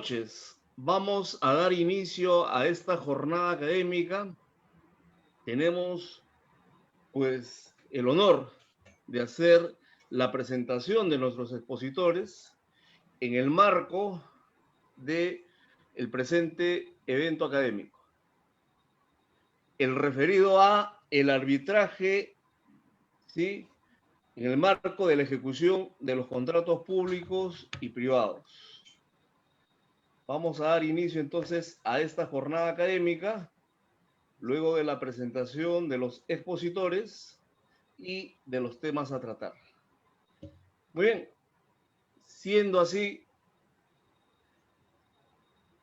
noches. Vamos a dar inicio a esta jornada académica. Tenemos, pues, el honor de hacer la presentación de nuestros expositores en el marco de el presente evento académico. El referido a el arbitraje, ¿sí?, en el marco de la ejecución de los contratos públicos y privados. Vamos a dar inicio entonces a esta jornada académica, luego de la presentación de los expositores y de los temas a tratar. Muy bien, siendo así,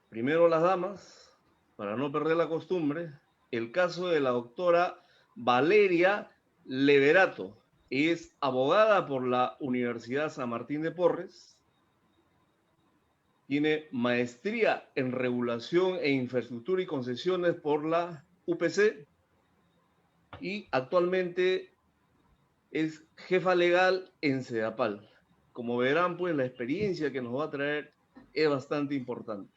primero las damas, para no perder la costumbre, el caso de la doctora Valeria Leverato. Es abogada por la Universidad San Martín de Porres, tiene maestría en regulación e infraestructura y concesiones por la UPC y actualmente es jefa legal en Sedapal. Como verán, pues la experiencia que nos va a traer es bastante importante.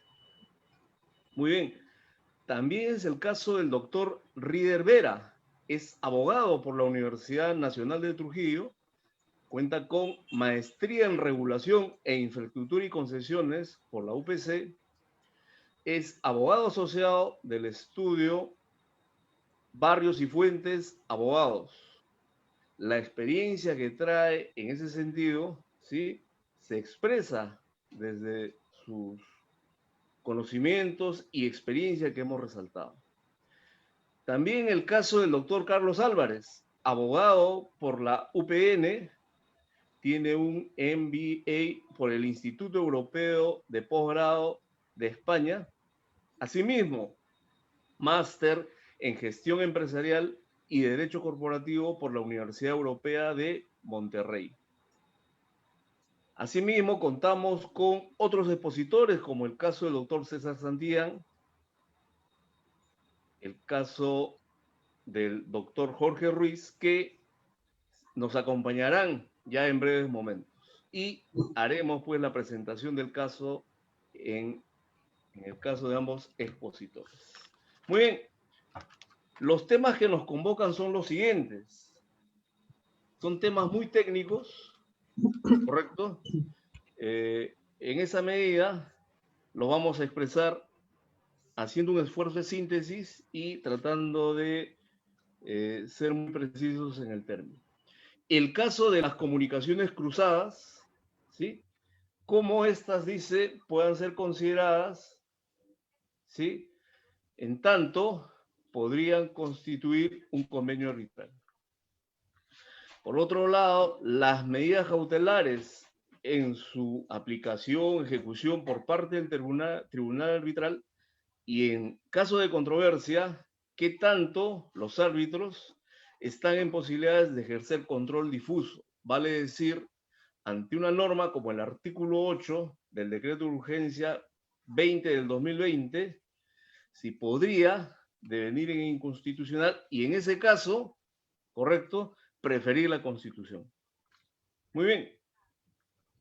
Muy bien, también es el caso del doctor Rider Vera, es abogado por la Universidad Nacional de Trujillo, cuenta con maestría en regulación e infraestructura y concesiones por la UPC, es abogado asociado del estudio Barrios y Fuentes Abogados. La experiencia que trae en ese sentido, ¿sí?, se expresa desde sus conocimientos y experiencia que hemos resaltado. También el caso del doctor Carlos Álvarez, abogado por la UPN, tiene un MBA por el Instituto Europeo de Posgrado de España. Asimismo, máster en gestión empresarial y derecho corporativo por la Universidad Europea de Monterrey. Asimismo, contamos con otros expositores, como el caso del doctor César Santillán, el caso del doctor Jorge Ruiz, que nos acompañarán ya en breves momentos. Y haremos pues la presentación del caso en el caso de ambos expositores. Muy bien, los temas que nos convocan son los siguientes. Son temas muy técnicos, ¿correcto? En esa medida los vamos a expresar haciendo un esfuerzo de síntesis y tratando de ser muy precisos en el término. El caso de las comunicaciones cruzadas, ¿sí?, cómo estas, dice, puedan ser consideradas, ¿sí?, en tanto podrían constituir un convenio arbitral. Por otro lado, las medidas cautelares en su aplicación, ejecución por parte del tribunal arbitral y en caso de controversia, qué tanto los árbitros están en posibilidades de ejercer control difuso, vale decir, ante una norma como el artículo 8 del decreto de urgencia 20 del 2020, si podría devenir en inconstitucional y en ese caso, correcto, preferir la Constitución. Muy bien.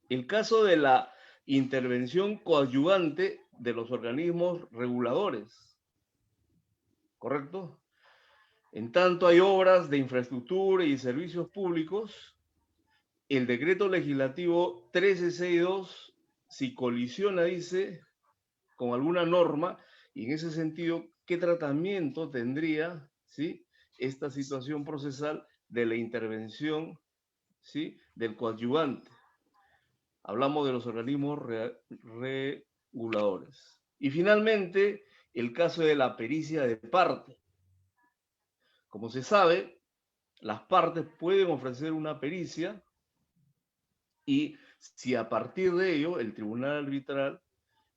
El caso de la intervención coadyuvante de los organismos reguladores, ¿correcto? En tanto hay obras de infraestructura y servicios públicos, el decreto legislativo 1362, si colisiona, dice, con alguna norma, y en ese sentido, ¿qué tratamiento tendría, ¿sí?, esta situación procesal de la intervención, ¿sí?, del coadyuvante? Hablamos de los organismos reguladores. Y finalmente, el caso de la pericia de parte. Como se sabe, las partes pueden ofrecer una pericia y si a partir de ello el tribunal arbitral,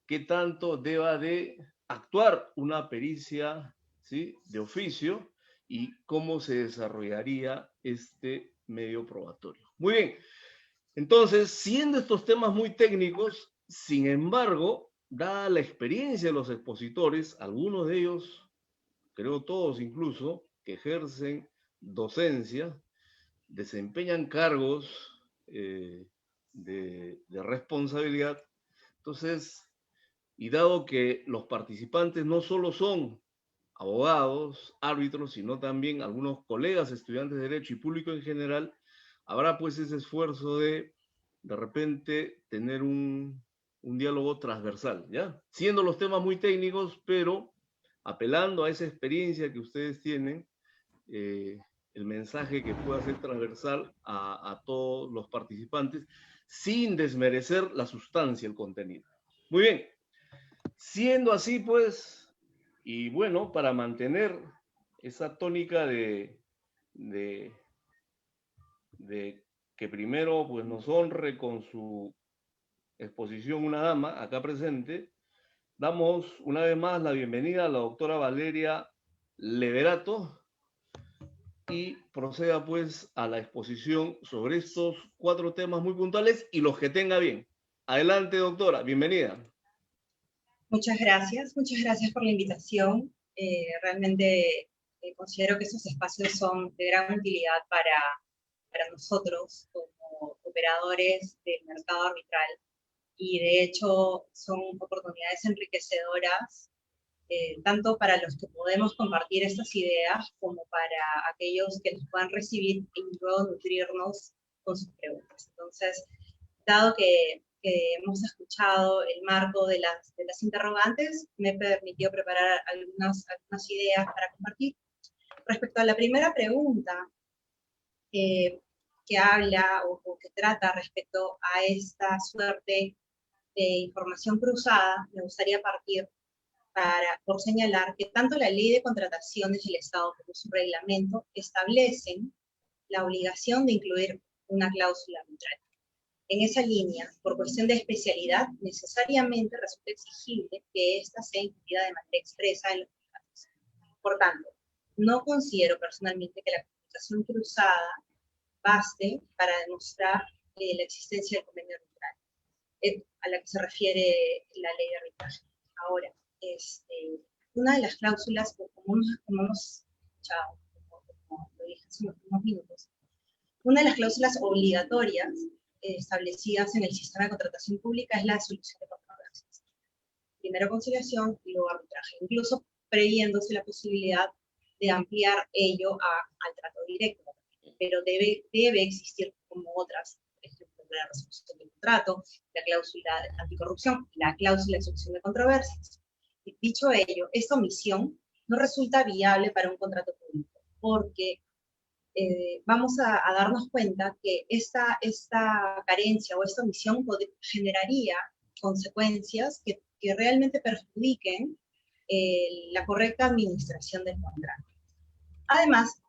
qué tanto deba de actuar una pericia, ¿sí?, de oficio y cómo se desarrollaría este medio probatorio. Muy bien, entonces, siendo estos temas muy técnicos, sin embargo, dada la experiencia de los expositores, algunos de ellos, creo todos incluso, que ejercen docencia, desempeñan cargos de responsabilidad, entonces Y dado que los participantes no solo son abogados, árbitros, sino también algunos colegas, estudiantes de Derecho y público en general, habrá pues ese esfuerzo de repente, tener un diálogo transversal, ¿ya? Siendo los temas muy técnicos, pero apelando a esa experiencia que ustedes tienen, el mensaje que pueda ser transversal a todos los participantes, sin desmerecer la sustancia, el contenido. Muy bien, siendo así, pues, y bueno, para mantener esa tónica de que primero pues, nos honre con su exposición una dama acá presente, damos una vez más la bienvenida a la doctora Valeria Leverato y proceda pues a la exposición sobre estos 4 temas muy puntuales y los que tenga bien. Adelante, doctora, bienvenida. Muchas gracias por la invitación. Realmente considero que estos espacios son de gran utilidad para nosotros como operadores del mercado arbitral y de hecho son oportunidades enriquecedoras tanto para los que podemos compartir estas ideas como para aquellos que nos puedan recibir y luego nutrirnos con sus preguntas. Entonces, dado que hemos escuchado el marco de las interrogantes, me permitió preparar algunas ideas para compartir. Respecto a la primera pregunta, que habla o que trata respecto a esta suerte de información cruzada, me gustaría partir por señalar que tanto la Ley de Contrataciones del Estado como su reglamento establecen la obligación de incluir una cláusula arbitral. En esa línea, por cuestión de especialidad, necesariamente resulta exigible que ésta sea incluida de manera expresa en los contratos. Por tanto, no considero personalmente que la comunicación cruzada baste para demostrar la existencia del convenio arbitral, a la que se refiere la ley de arbitraje. Ahora, una de las cláusulas, como hemos escuchado, como lo dije hace unos minutos, una de las cláusulas obligatorias establecidas en el sistema de contratación pública es la solución de controversias. Primero conciliación y luego arbitraje, incluso previéndose la posibilidad de ampliar ello al trato directo, pero debe existir como otras, por ejemplo, la resolución del contrato, la cláusula anticorrupción, la cláusula de solución de controversias. Dicho ello, esta omisión no resulta viable para un contrato público, porque vamos a darnos cuenta que esta carencia o esta omisión generaría consecuencias que realmente perjudiquen la correcta administración del contrato. Además,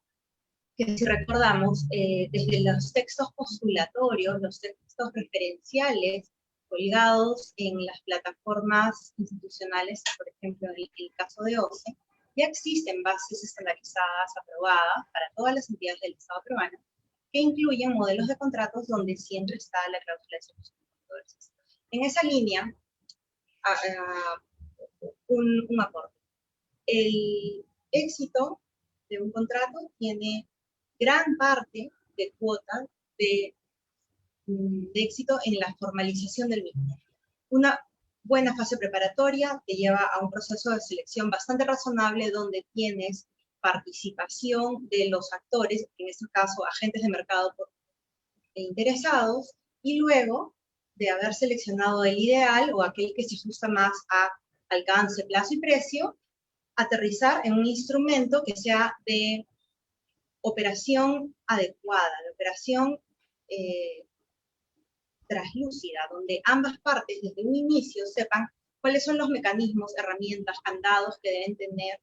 que si recordamos, desde los textos postulatorios, los textos referenciales colgados en las plataformas institucionales, por ejemplo, en el caso de OCE, ya existen bases estandarizadas aprobadas para todas las entidades del Estado peruano que incluyen modelos de contratos donde siempre está la cláusula de solución de controversias. En esa línea, un aporte. El éxito de un contrato tiene gran parte de cuota de éxito en la formalización del mismo. Una buena fase preparatoria te lleva a un proceso de selección bastante razonable donde tienes participación de los actores, en este caso agentes de mercado interesados, y luego de haber seleccionado el ideal o aquel que se ajusta más a alcance, plazo y precio, aterrizar en un instrumento que sea de operación adecuada, de operación traslúcida, donde ambas partes desde un inicio sepan cuáles son los mecanismos, herramientas, candados que deben tener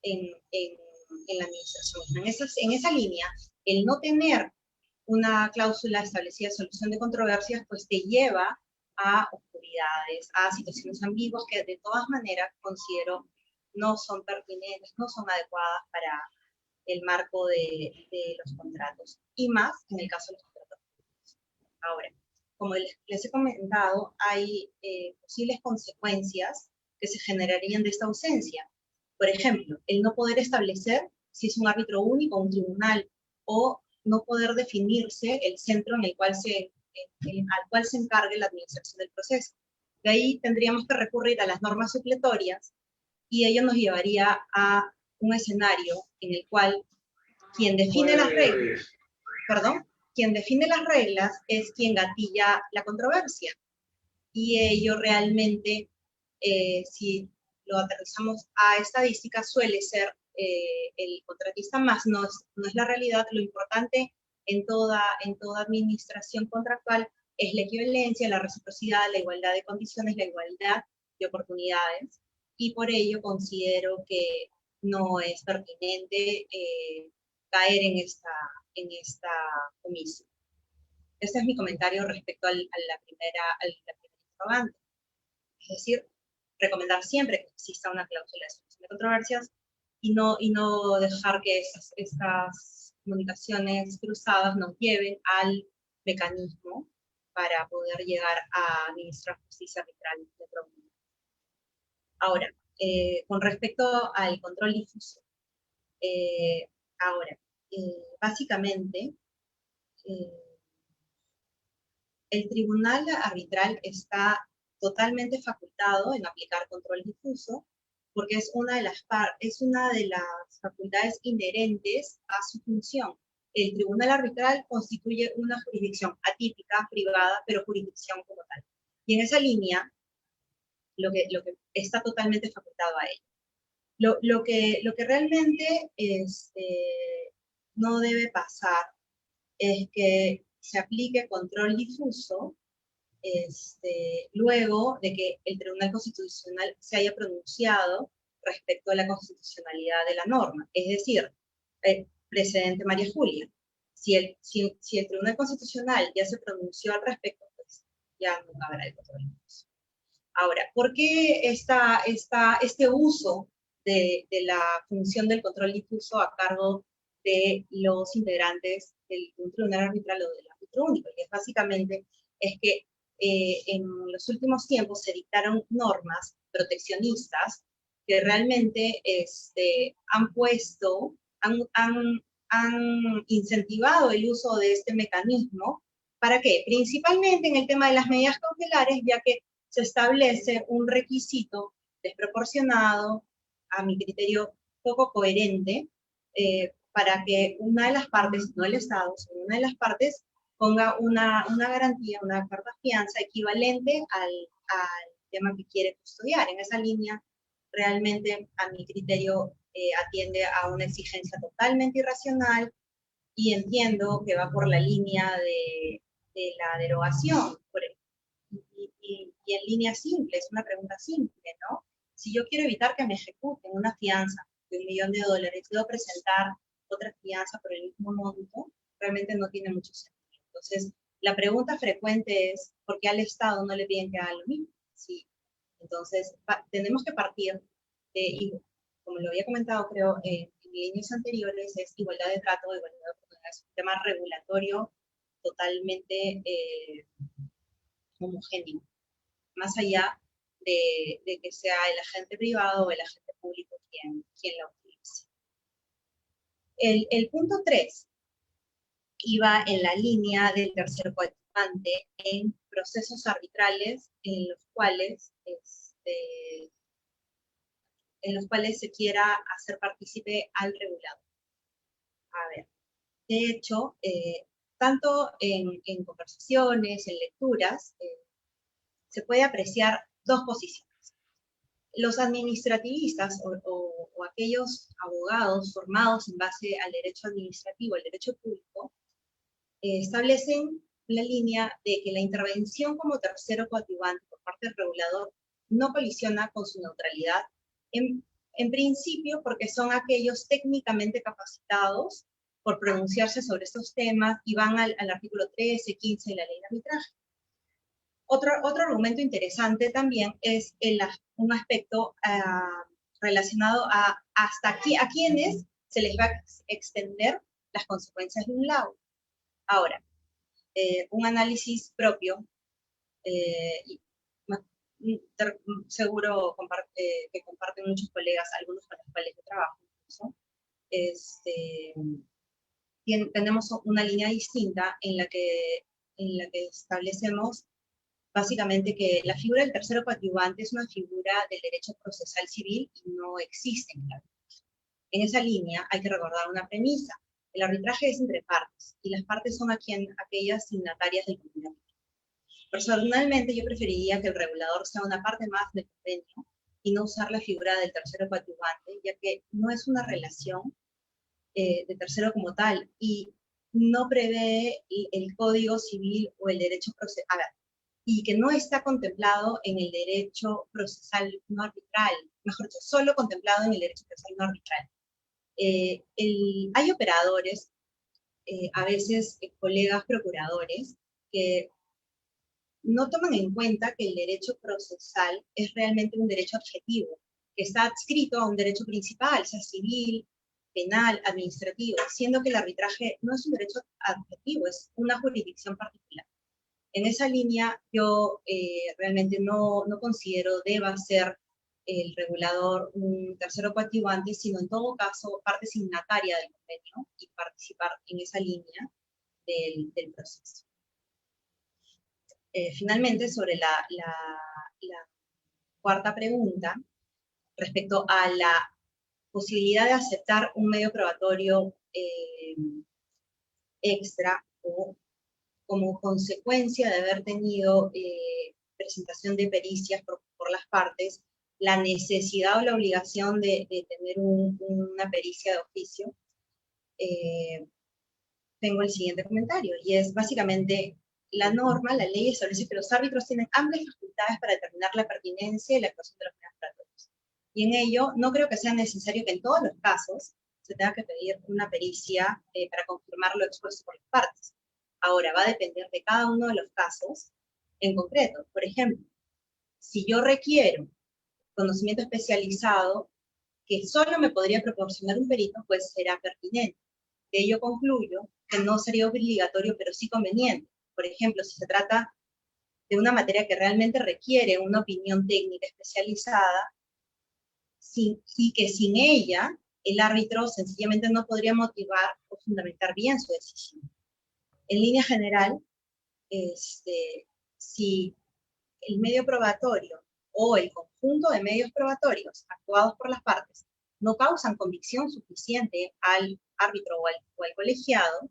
en la administración. En esa línea, el no tener una cláusula establecida de solución de controversias, pues te lleva a oscuridades, a situaciones ambiguas que de todas maneras considero no son pertinentes, no son adecuadas para el marco de los contratos, y más en el caso de los contratos públicos. Ahora, como les he comentado, hay posibles consecuencias que se generarían de esta ausencia. Por ejemplo, el no poder establecer si es un árbitro único o un tribunal, o no poder definirse el centro en el cual al cual se encargue la administración del proceso. De ahí tendríamos que recurrir a las normas supletorias y ello nos llevaría a un escenario en el cual quien define las reglas, perdón, quien define las reglas es quien gatilla la controversia. Y ello realmente, si lo aterrizamos a estadística, suele ser el contratista, más no es la realidad. Lo importante en toda administración contractual es la equivalencia, la reciprocidad, la igualdad de condiciones, la igualdad de oportunidades, y por ello considero que no es pertinente caer en esta omisión. Ese es mi comentario respecto a la primera interrogante. Es decir, recomendar siempre que exista una cláusula de solución de controversias y no dejar que estas comunicaciones cruzadas nos lleven al mecanismo para poder llegar a administrar justicia arbitral de otro mundo. Ahora, con respecto al control difuso, básicamente, el tribunal arbitral está totalmente facultado en aplicar control difuso, porque es una de las facultades inherentes a su función. El tribunal arbitral constituye una jurisdicción atípica, privada, pero jurisdicción como tal. Y en esa línea, lo que está totalmente facultado a ello. Lo que realmente no debe pasar es que se aplique control difuso luego de que el Tribunal Constitucional se haya pronunciado respecto a la constitucionalidad de la norma. Es decir, precedente María Julia. Si el Tribunal Constitucional ya se pronunció al respecto, pues ya no habrá el control difuso. Ahora, ¿por qué este uso de la función del control difuso a cargo de los integrantes de un tribunal arbitral o del árbitro único? Y básicamente es que en los últimos tiempos se dictaron normas proteccionistas que realmente han incentivado el uso de este mecanismo. ¿Para qué? Principalmente en el tema de las medidas cautelares, ya que se establece un requisito desproporcionado, a mi criterio poco coherente, para que una de las partes, no el Estado, sino una de las partes, ponga una garantía, una carta fianza equivalente al tema que quiere custodiar. En esa línea, realmente, a mi criterio, atiende a una exigencia totalmente irracional, y entiendo que va por la línea de la derogación. Y en línea simple, es una pregunta simple, ¿no? Si yo quiero evitar que me ejecuten una fianza de $1.000.000, debo presentar otra fianza por el mismo monto, realmente no tiene mucho sentido. Entonces, la pregunta frecuente es, ¿por qué al Estado no le piden que haga lo mismo? Sí. Entonces, tenemos que partir y como lo había comentado, creo, en líneas anteriores, es igualdad de trato, igualdad de oportunidades, un tema regulatorio totalmente homogéneo, más allá de que sea el agente privado o el agente público quien la utilice. El punto 3 iba en la línea del tercer coadyuvante en procesos arbitrales en los cuales se quiera hacer partícipe al regulador. A ver, de hecho, tanto en conversaciones, en lecturas, se puede apreciar dos posiciones. Los administrativistas o aquellos abogados formados en base al derecho administrativo, al derecho público, establecen la línea de que la intervención como tercero coadyuvante por parte del regulador no colisiona con su neutralidad, en principio porque son aquellos técnicamente capacitados por pronunciarse sobre estos temas y van al artículo 13, 15 de la ley de arbitraje. Otro argumento interesante también es un aspecto relacionado a a quienes se les va a extender las consecuencias de un laudo. Ahora, un análisis propio, seguro que comparten muchos colegas, algunos con los cuales yo trabajo incluso, tenemos una línea distinta en la que establecemos básicamente que la figura del tercero coadyuvante es una figura del derecho procesal civil y no existe en el arbitraje. En esa línea hay que recordar una premisa. El arbitraje es entre partes, y las partes son aquellas signatarias del convenio. Personalmente, yo preferiría que el regulador sea una parte más del convenio y no usar la figura del tercero coadyuvante, ya que no es una relación de tercero como tal, y no prevé el Código Civil o el derecho procesal, y que no está contemplado en el derecho procesal no arbitral, mejor dicho, solo contemplado en el derecho procesal no arbitral. Hay operadores, a veces colegas procuradores, que no toman en cuenta que el derecho procesal es realmente un derecho objetivo, que está adscrito a un derecho principal, sea civil, penal, administrativo, siendo que el arbitraje no es un derecho objetivo, es una jurisdicción particular. En esa línea, yo realmente no considero deba ser el regulador un tercero coadyuvante, sino en todo caso parte signataria del convenio y participar en esa línea del proceso. Finalmente, sobre la cuarta pregunta, respecto a la posibilidad de aceptar un medio probatorio extra o como consecuencia de haber tenido presentación de pericias por las partes, la necesidad o la obligación de tener una pericia de oficio, tengo el siguiente comentario, y es básicamente la norma, la ley establece que los árbitros tienen amplias facultades para determinar la pertinencia y la actuación de los medios probatorios. Y en ello, no creo que sea necesario que en todos los casos se tenga que pedir una pericia para confirmar lo expuesto por las partes. Ahora, va a depender de cada uno de los casos en concreto. Por ejemplo, si yo requiero conocimiento especializado que solo me podría proporcionar un perito, pues será pertinente. De ello concluyo que no sería obligatorio, pero sí conveniente. Por ejemplo, si se trata de una materia que realmente requiere una opinión técnica especializada, y que sin ella el árbitro sencillamente no podría motivar o fundamentar bien su decisión. En línea general, si el medio probatorio o el conjunto de medios probatorios actuados por las partes no causan convicción suficiente al árbitro o al colegiado,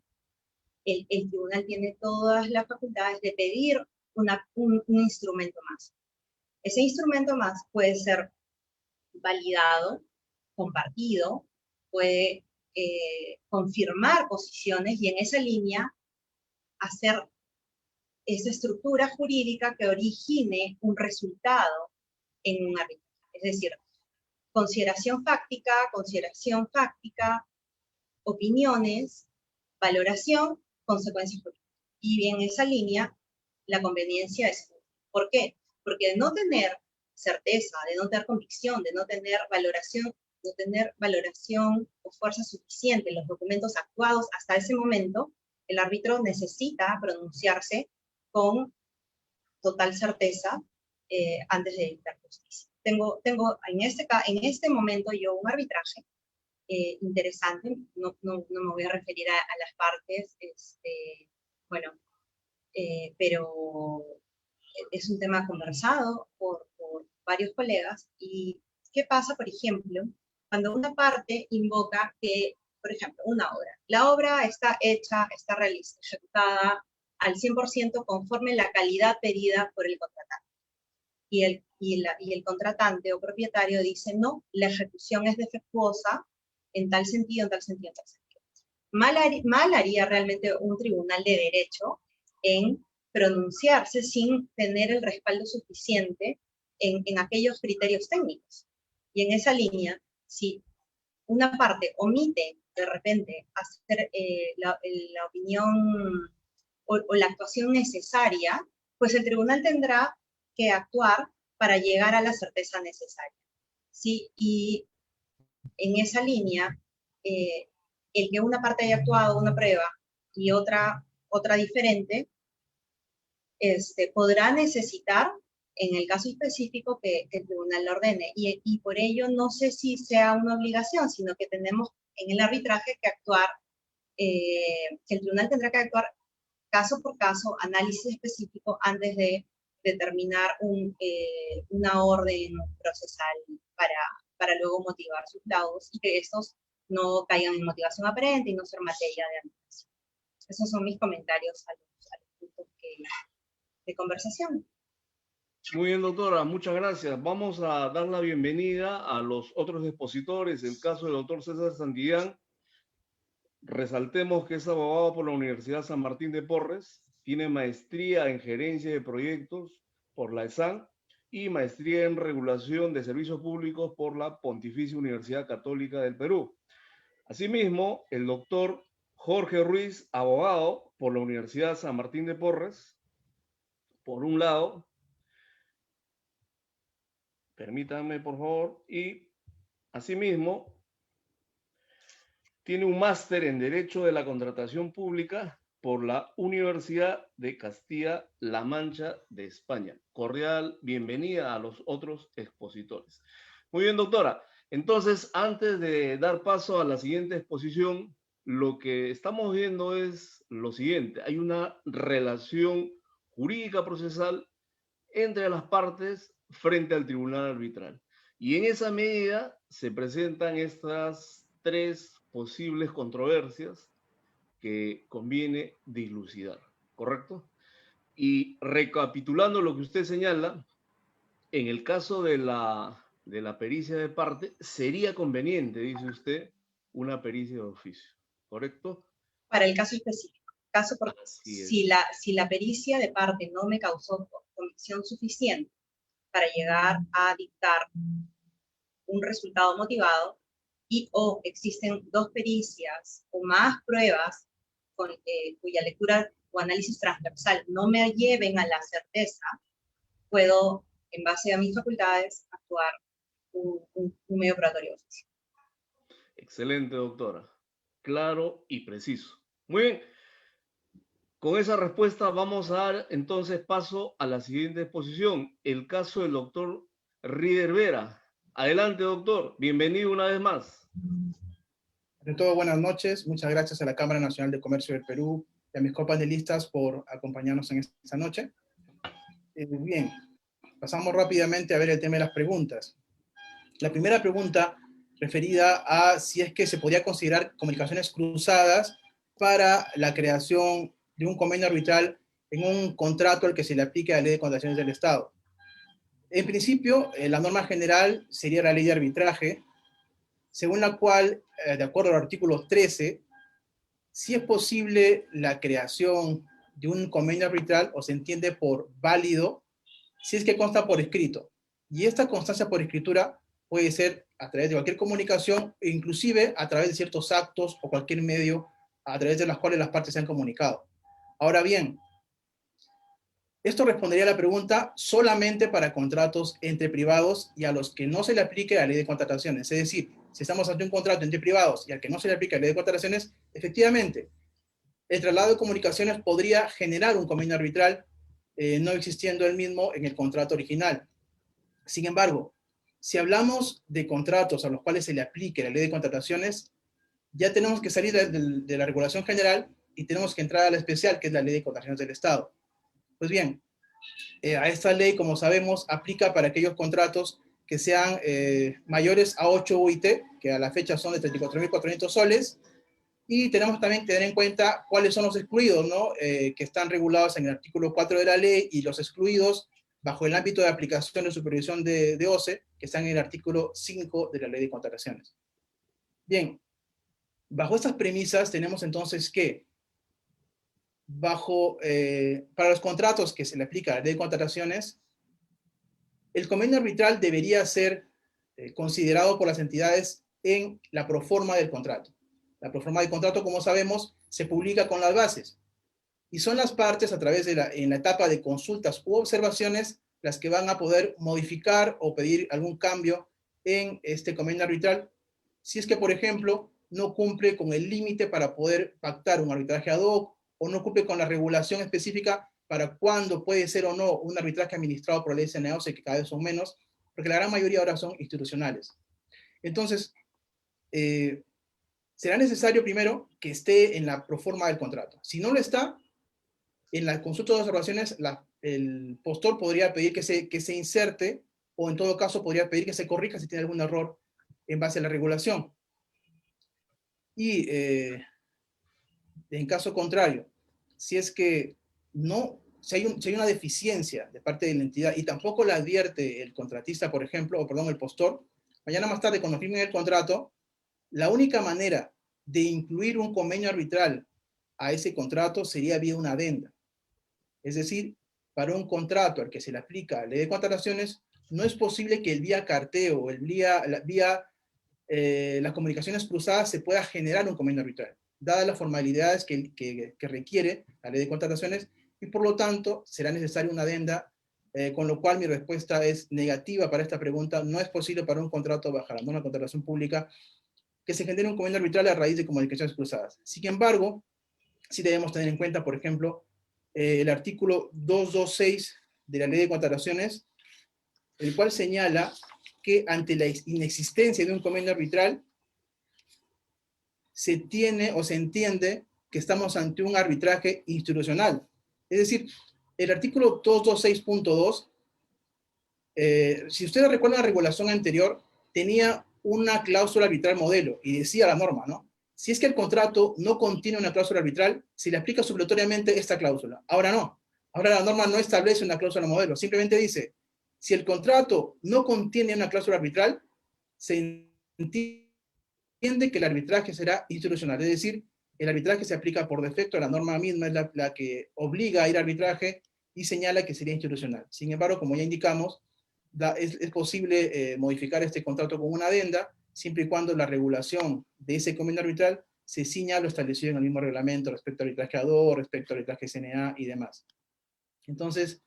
el tribunal tiene todas las facultades de pedir un instrumento más. Ese instrumento más puede ser validado, compartido, puede confirmar posiciones y en esa línea hacer esa estructura jurídica que origine un resultado en un arbitraje. Es decir, consideración fáctica, opiniones, valoración, consecuencias jurídicas. Y en esa línea, la conveniencia es. ¿Por qué? Porque de no tener certeza, de no tener convicción, de no tener valoración o fuerza suficiente en los documentos actuados hasta ese momento, el árbitro necesita pronunciarse con total certeza antes de dictar justicia. Tengo en este momento yo un arbitraje interesante, no me voy a referir a las partes, bueno, pero es un tema conversado por varios colegas. ¿Y qué pasa, por ejemplo, cuando una parte invoca que, por ejemplo, una obra? La obra está hecha, está realizada, ejecutada al 100% conforme la calidad pedida por el contratante. Y el contratante o propietario dice, no, la ejecución es defectuosa en tal sentido, en tal sentido, en tal sentido. Mal haría realmente un tribunal de derecho en pronunciarse sin tener el respaldo suficiente en aquellos criterios técnicos. Y en esa línea, si una parte omite de repente hacer la opinión o la actuación necesaria, pues el tribunal tendrá que actuar para llegar a la certeza necesaria. ¿Sí? Y en esa línea, el que una parte haya actuado una prueba y otra diferente, podrá necesitar, en el caso específico, que el tribunal lo ordene. Y por ello no sé si sea una obligación, sino que tenemos en el arbitraje que actuar, que el tribunal tendrá que actuar caso por caso, análisis específico antes de determinar una orden procesal para luego motivar sus laudos y que estos no caigan en motivación aparente y no ser materia de anotación. Esos son mis comentarios a los puntos de conversación. Muy bien, doctora, muchas gracias. Vamos a dar la bienvenida a los otros expositores. El caso del doctor César Santillán, resaltemos que es abogado por la Universidad San Martín de Porres, tiene maestría en gerencia de proyectos por la ESAN y maestría en regulación de servicios públicos por la Pontificia Universidad Católica del Perú. Asimismo, el doctor Jorge Ruiz, abogado por la Universidad San Martín de Porres, por un lado, permítanme por favor, y asimismo tiene un máster en Derecho de la Contratación Pública por la Universidad de Castilla-La Mancha de España. Cordial bienvenida a los otros expositores. Muy bien, doctora. Entonces, antes de dar paso a la siguiente exposición, lo que estamos viendo es lo siguiente. Hay una relación jurídica procesal entre las partes frente al tribunal arbitral. Y en esa medida se presentan estas tres posibles controversias que conviene dilucidar, ¿correcto? Y recapitulando lo que usted señala, en el caso de la pericia de parte, sería conveniente, dice usted, una pericia de oficio, ¿correcto? Para el caso específico, si la pericia de parte no me causó convicción suficiente para llegar a dictar un resultado motivado y o existen dos pericias o más pruebas cuya lectura o análisis transversal no me lleven a la certeza, puedo, en base a mis facultades, actuar un medio probatorio. Excelente, doctora. Claro y preciso. Muy bien. Con esa respuesta vamos a dar entonces paso a la siguiente exposición, el caso del doctor Rider Vera. Adelante, doctor. Bienvenido una vez más. De todo, buenas noches. Muchas gracias a la Cámara Nacional de Comercio del Perú y a mis companelistas por acompañarnos en esta noche. Bien, pasamos rápidamente a ver el tema de las preguntas. La primera pregunta referida a si es que se podía considerar comunicaciones cruzadas para la creación de un convenio arbitral en un contrato al que se le aplique la Ley de Contrataciones del Estado. En principio, la norma general sería la Ley de Arbitraje, según la cual, de acuerdo al artículo 13, si es posible la creación de un convenio arbitral o se entiende por válido si es que consta por escrito. Y esta constancia por escritura puede ser a través de cualquier comunicación e inclusive a través de ciertos actos o cualquier medio a través de los cuales las partes se han comunicado. Ahora bien, esto respondería a la pregunta solamente para contratos entre privados y a los que no se le aplique la Ley de Contrataciones. Es decir, si estamos ante un contrato entre privados y al que no se le aplica la Ley de Contrataciones, efectivamente, el traslado de comunicaciones podría generar un convenio arbitral, no existiendo el mismo en el contrato original. Sin embargo, si hablamos de contratos a los cuales se le aplique la Ley de Contrataciones, ya tenemos que salir de la regulación general y tenemos que entrar a la especial, que es la Ley de Contrataciones del Estado. Pues bien, a esta ley, como sabemos, aplica para aquellos contratos que sean mayores a 8 UIT, que a la fecha son de 34.400 soles, y tenemos también que tener en cuenta cuáles son los excluidos, ¿no? Que están regulados en el artículo 4 de la ley, y los excluidos bajo el ámbito de aplicación de supervisión de OCE, que están en el artículo 5 de la Ley de Contrataciones. Bien, bajo estas premisas tenemos entonces que para los contratos que se le aplica la Ley de Contrataciones, el convenio arbitral debería ser considerado por las entidades en la proforma del contrato. La proforma del contrato, como sabemos, se publica con las bases y son las partes a través en la etapa de consultas u observaciones las que van a poder modificar o pedir algún cambio en este convenio arbitral si es que, por ejemplo, no cumple con el límite para poder pactar un arbitraje ad hoc o no cumple con la regulación específica para cuándo puede ser o no un arbitraje administrado por la SNOCE, que cada vez son menos, porque la gran mayoría ahora son institucionales. Entonces, será necesario primero que esté en la proforma del contrato. Si no lo está, en la consulta de observaciones, el postor podría pedir que se inserte, o en todo caso podría pedir que se corrija si tiene algún error en base a la regulación. Y en caso contrario, si es que no, si hay una deficiencia de parte de la entidad y tampoco la advierte el contratista, por ejemplo, o perdón, el postor, mañana más tarde cuando firmen el contrato, la única manera de incluir un convenio arbitral a ese contrato sería vía una adenda. Es decir, para un contrato al que se le aplica la ley de contrataciones, no es posible que el vía carteo o las comunicaciones cruzadas se pueda generar un convenio arbitral, dadas las formalidades que requiere la ley de contrataciones, y por lo tanto será necesaria una adenda, con lo cual mi respuesta es negativa para esta pregunta. No es posible para un contrato bajo la norma de contratación pública que se genere un convenio arbitral a raíz de comunicaciones cruzadas. Sin embargo, sí debemos tener en cuenta, por ejemplo, el artículo 226 de la ley de contrataciones, el cual señala que ante la inexistencia de un convenio arbitral, se tiene o se entiende que estamos ante un arbitraje institucional. Es decir, el artículo 226.2, si ustedes recuerdan la regulación anterior, tenía una cláusula arbitral modelo y decía la norma, ¿no? Si es que el contrato no contiene una cláusula arbitral, se le aplica supletoriamente esta cláusula. Ahora no. Ahora la norma no establece una cláusula modelo, simplemente dice, si el contrato no contiene una cláusula arbitral, se entiende que el arbitraje será institucional. Es decir, el arbitraje se aplica por defecto, la norma misma es la que obliga a ir a arbitraje y señala que sería institucional. Sin embargo, como ya indicamos, es posible modificar este contrato con una adenda, siempre y cuando la regulación de ese convenio arbitral se ciña a lo establecido en el mismo reglamento respecto al arbitraje ADO, respecto al arbitraje CNA y demás. Entonces,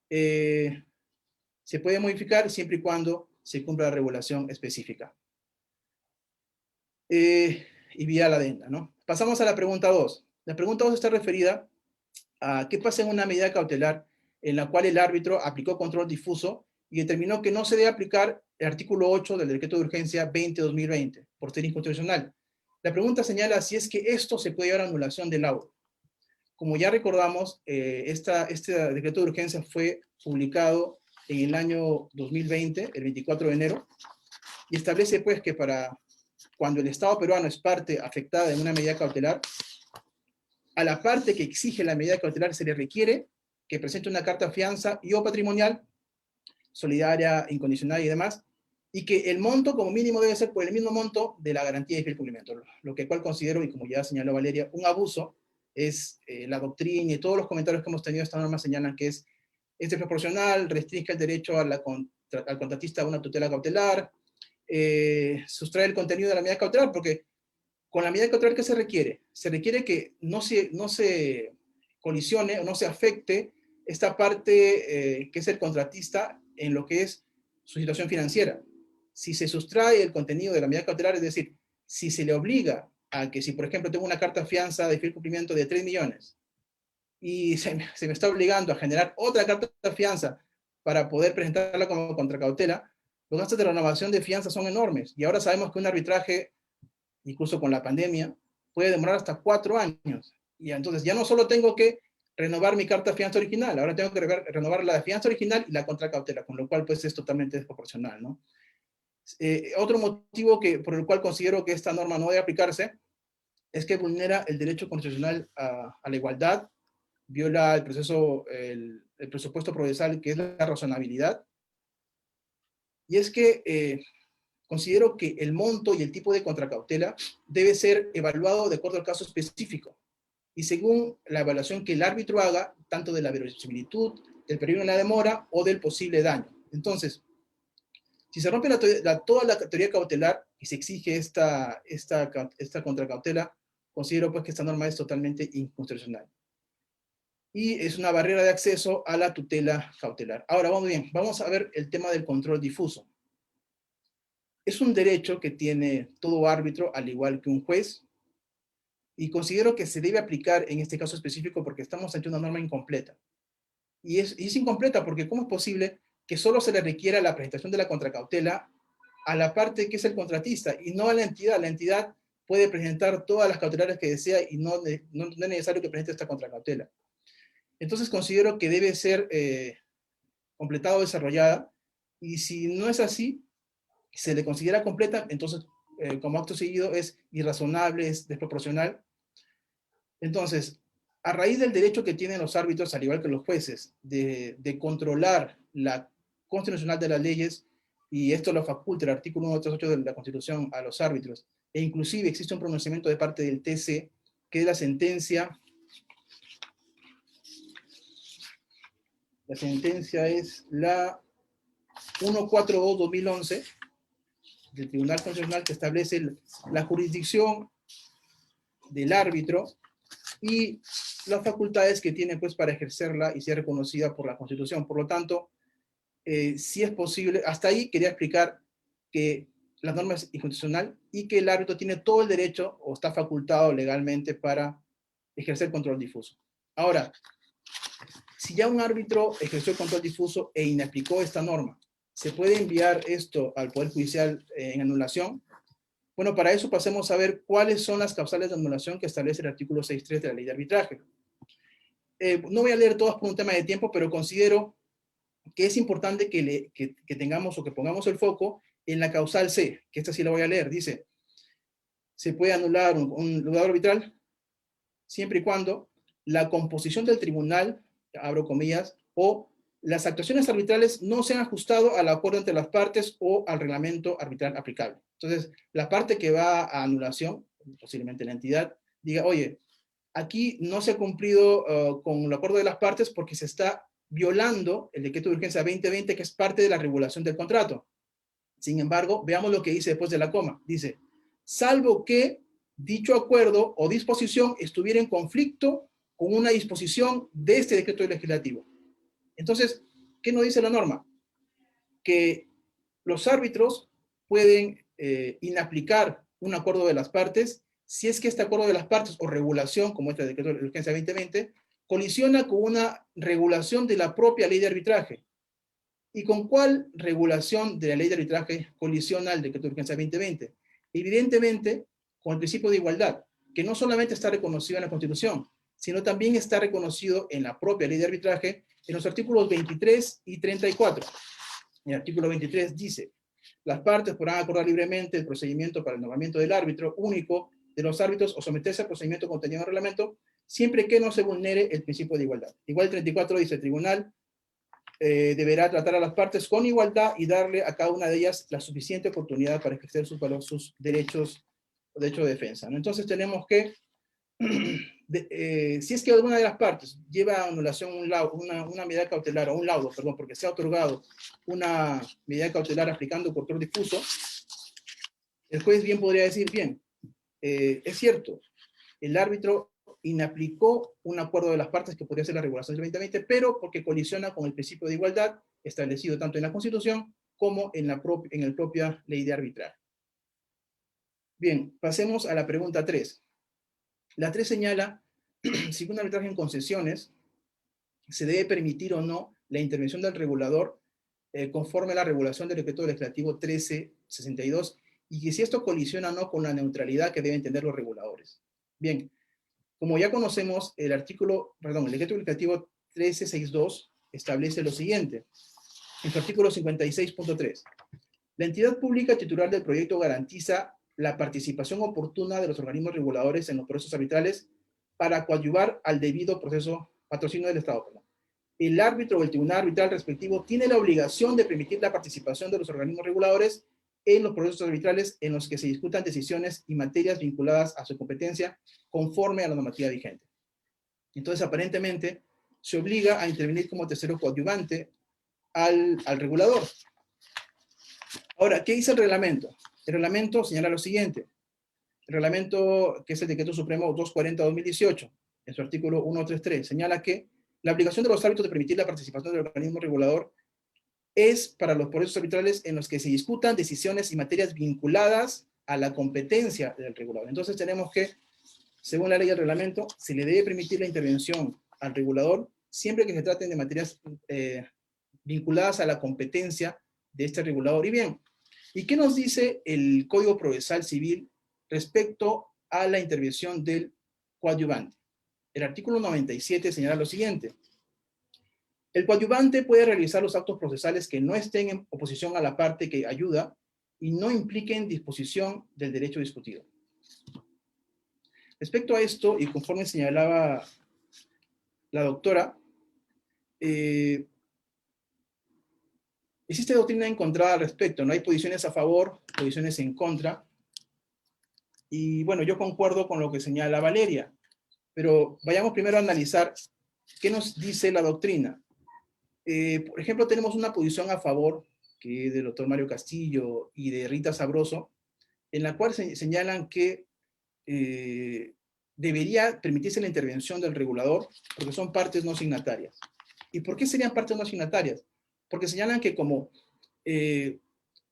se puede modificar siempre y cuando se cumpla la regulación específica. Y vía la adenda, ¿no? Pasamos a la pregunta 2. La pregunta 2 está referida a qué pasa en una medida cautelar en la cual el árbitro aplicó control difuso y determinó que no se debe aplicar el artículo 8 del decreto de urgencia 20-2020 por ser inconstitucional. La pregunta señala si es que esto se puede llevar a anulación del laudo. Como ya recordamos, este decreto de urgencia fue publicado en el año 2020, el 24 de enero, y establece pues que para cuando el Estado peruano es parte afectada en una medida cautelar, a la parte que exige la medida cautelar se le requiere que presente una carta fianza y o patrimonial, solidaria, incondicional y demás, y que el monto como mínimo debe ser por el mismo monto de la garantía de fiel cumplimiento, lo que cual considero, y como ya señaló Valeria, un abuso. Es la doctrina y todos los comentarios que hemos tenido de esta norma señalan que es desproporcional, restringe el derecho al contratista a una tutela cautelar, sustrae el contenido de la medida cautelar, porque con la medida cautelar, ¿qué se requiere? Se requiere que no se colisione o no se afecte esta parte que es el contratista en lo que es su situación financiera. Si se sustrae el contenido de la medida cautelar, es decir, si se le obliga a que, si por ejemplo tengo una carta fianza de fiel cumplimiento de 3 millones y se me está obligando a generar otra carta fianza para poder presentarla como contracautela, los gastos de renovación de fianza son enormes. Y ahora sabemos que un arbitraje, incluso con la pandemia, puede demorar hasta 4 años. Y entonces ya no solo tengo que renovar mi carta de fianza original, ahora tengo que renovar la de fianza original y la contracautela, con lo cual pues es totalmente desproporcional, ¿no? Otro motivo por el cual considero que esta norma no debe aplicarse es que vulnera el derecho constitucional a la igualdad, viola el presupuesto procesal, que es la razonabilidad, y es que considero que el monto y el tipo de contracautela debe ser evaluado de acuerdo al caso específico y según la evaluación que el árbitro haga, tanto de la verosimilitud, del peligro en la demora o del posible daño. Entonces, si se rompe toda la teoría cautelar y se exige esta contracautela, considero pues que esta norma es totalmente inconstitucional. Y es una barrera de acceso a la tutela cautelar. Ahora, vamos a ver el tema del control difuso. Es un derecho que tiene todo árbitro, al igual que un juez, y considero que se debe aplicar en este caso específico porque estamos ante una norma incompleta. Y es incompleta porque ¿cómo es posible que solo se le requiera la presentación de la contracautela a la parte que es el contratista y no a la entidad? La entidad puede presentar todas las cautelares que desea y no es necesario que presente esta contracautela. Entonces considero que debe ser completado o desarrollada, y si no es así, se le considera completa, entonces como acto seguido es irrazonable, es desproporcional. Entonces, a raíz del derecho que tienen los árbitros, al igual que los jueces, de controlar la constitucional de las leyes, y esto lo faculta el artículo 138 de la Constitución a los árbitros, e inclusive existe un pronunciamiento de parte del TC, que es la sentencia es la 142-2011 del Tribunal Constitucional, que establece la jurisdicción del árbitro y las facultades que tiene pues para ejercerla y ser reconocida por la Constitución. Por lo tanto, si es posible, hasta ahí quería explicar que la norma es inconstitucional y que el árbitro tiene todo el derecho o está facultado legalmente para ejercer control difuso. Ahora, si ya un árbitro ejerció el control difuso e inaplicó esta norma, ¿se puede enviar esto al Poder Judicial en anulación? Bueno, para eso pasemos a ver cuáles son las causales de anulación que establece el artículo 6.3 de la Ley de Arbitraje. No voy a leer todas por un tema de tiempo, pero considero que es importante que tengamos o que pongamos el foco en la causal C, que esta sí la voy a leer. Dice, se puede anular un lugar arbitral siempre y cuando la composición del tribunal, abro comillas, o las actuaciones arbitrales no se han ajustado al acuerdo entre las partes o al reglamento arbitral aplicable. Entonces, la parte que va a anulación, posiblemente la entidad, diga, oye, aquí no se ha cumplido con el acuerdo de las partes porque se está violando el decreto de urgencia 2020, que es parte de la regulación del contrato. Sin embargo, veamos lo que dice después de la coma. Dice, salvo que dicho acuerdo o disposición estuviera en conflicto con una disposición de este decreto legislativo. Entonces, ¿qué nos dice la norma? Que los árbitros pueden inaplicar un acuerdo de las partes si es que este acuerdo de las partes o regulación, como este decreto de urgencia 2020, colisiona con una regulación de la propia ley de arbitraje. ¿Y con cuál regulación de la ley de arbitraje colisiona el decreto de urgencia 2020? Evidentemente, con el principio de igualdad, que no solamente está reconocido en la Constitución, sino también está reconocido en la propia ley de arbitraje, en los artículos 23 y 34. El artículo 23 dice, las partes podrán acordar libremente el procedimiento para el nombramiento del árbitro único de los árbitros o someterse al procedimiento contenido en el reglamento, siempre que no se vulnere el principio de igualdad. Igual el 34 dice, el tribunal deberá tratar a las partes con igualdad y darle a cada una de ellas la suficiente oportunidad para ejercer sus derechos o derecho de defensa, ¿no? Entonces tenemos que, si es que alguna de las partes lleva a anulación una medida cautelar, o un laudo, perdón, porque se ha otorgado una medida cautelar aplicando control difuso, el juez bien podría decir, bien, es cierto, el árbitro inaplicó un acuerdo de las partes que podría ser la regulación del 2020, pero porque colisiona con el principio de igualdad establecido tanto en la Constitución como en la propia ley de arbitraje. Bien, pasemos a la pregunta 3. La 3 señala si un arbitraje en concesiones se debe permitir o no la intervención del regulador conforme a la regulación del decreto legislativo 1362 y que si esto colisiona o no con la neutralidad que deben tener los reguladores. Bien, como ya conocemos, el decreto legislativo 1362 establece lo siguiente, en su artículo 56.3. La entidad pública titular del proyecto garantiza la participación oportuna de los organismos reguladores en los procesos arbitrales para coadyuvar al debido patrocinio del Estado. El árbitro o el tribunal arbitral respectivo tiene la obligación de permitir la participación de los organismos reguladores en los procesos arbitrales en los que se discutan decisiones y materias vinculadas a su competencia conforme a la normativa vigente. Entonces, aparentemente, se obliga a intervenir como tercero coadyuvante al regulador. Ahora, ¿qué dice el reglamento? El reglamento señala lo siguiente. El reglamento, que es el Decreto Supremo 240-2018, en su artículo 133, señala que la obligación de los árbitros de permitir la participación del organismo regulador es para los procesos arbitrales en los que se discutan decisiones y materias vinculadas a la competencia del regulador. Entonces tenemos que, según la ley del reglamento, se le debe permitir la intervención al regulador siempre que se traten de materias vinculadas a la competencia de este regulador. Y bien, ¿y qué nos dice el Código Procesal Civil respecto a la intervención del coadyuvante? el artículo 97 señala lo siguiente: el coadyuvante puede realizar los actos procesales que no estén en oposición a la parte que ayuda y no impliquen disposición del derecho discutido. Respecto a esto, y conforme señalaba la doctora, existe doctrina encontrada al respecto, no hay posiciones a favor, posiciones en contra, y bueno, yo concuerdo con lo que señala Valeria, pero vayamos primero a analizar qué nos dice la doctrina. Por ejemplo, tenemos una posición a favor, que es del doctor Mario Castillo y de Rita Sabroso, en la cual señalan que debería permitirse la intervención del regulador porque son partes no signatarias. ¿Y por qué serían partes no signatarias? Porque señalan que como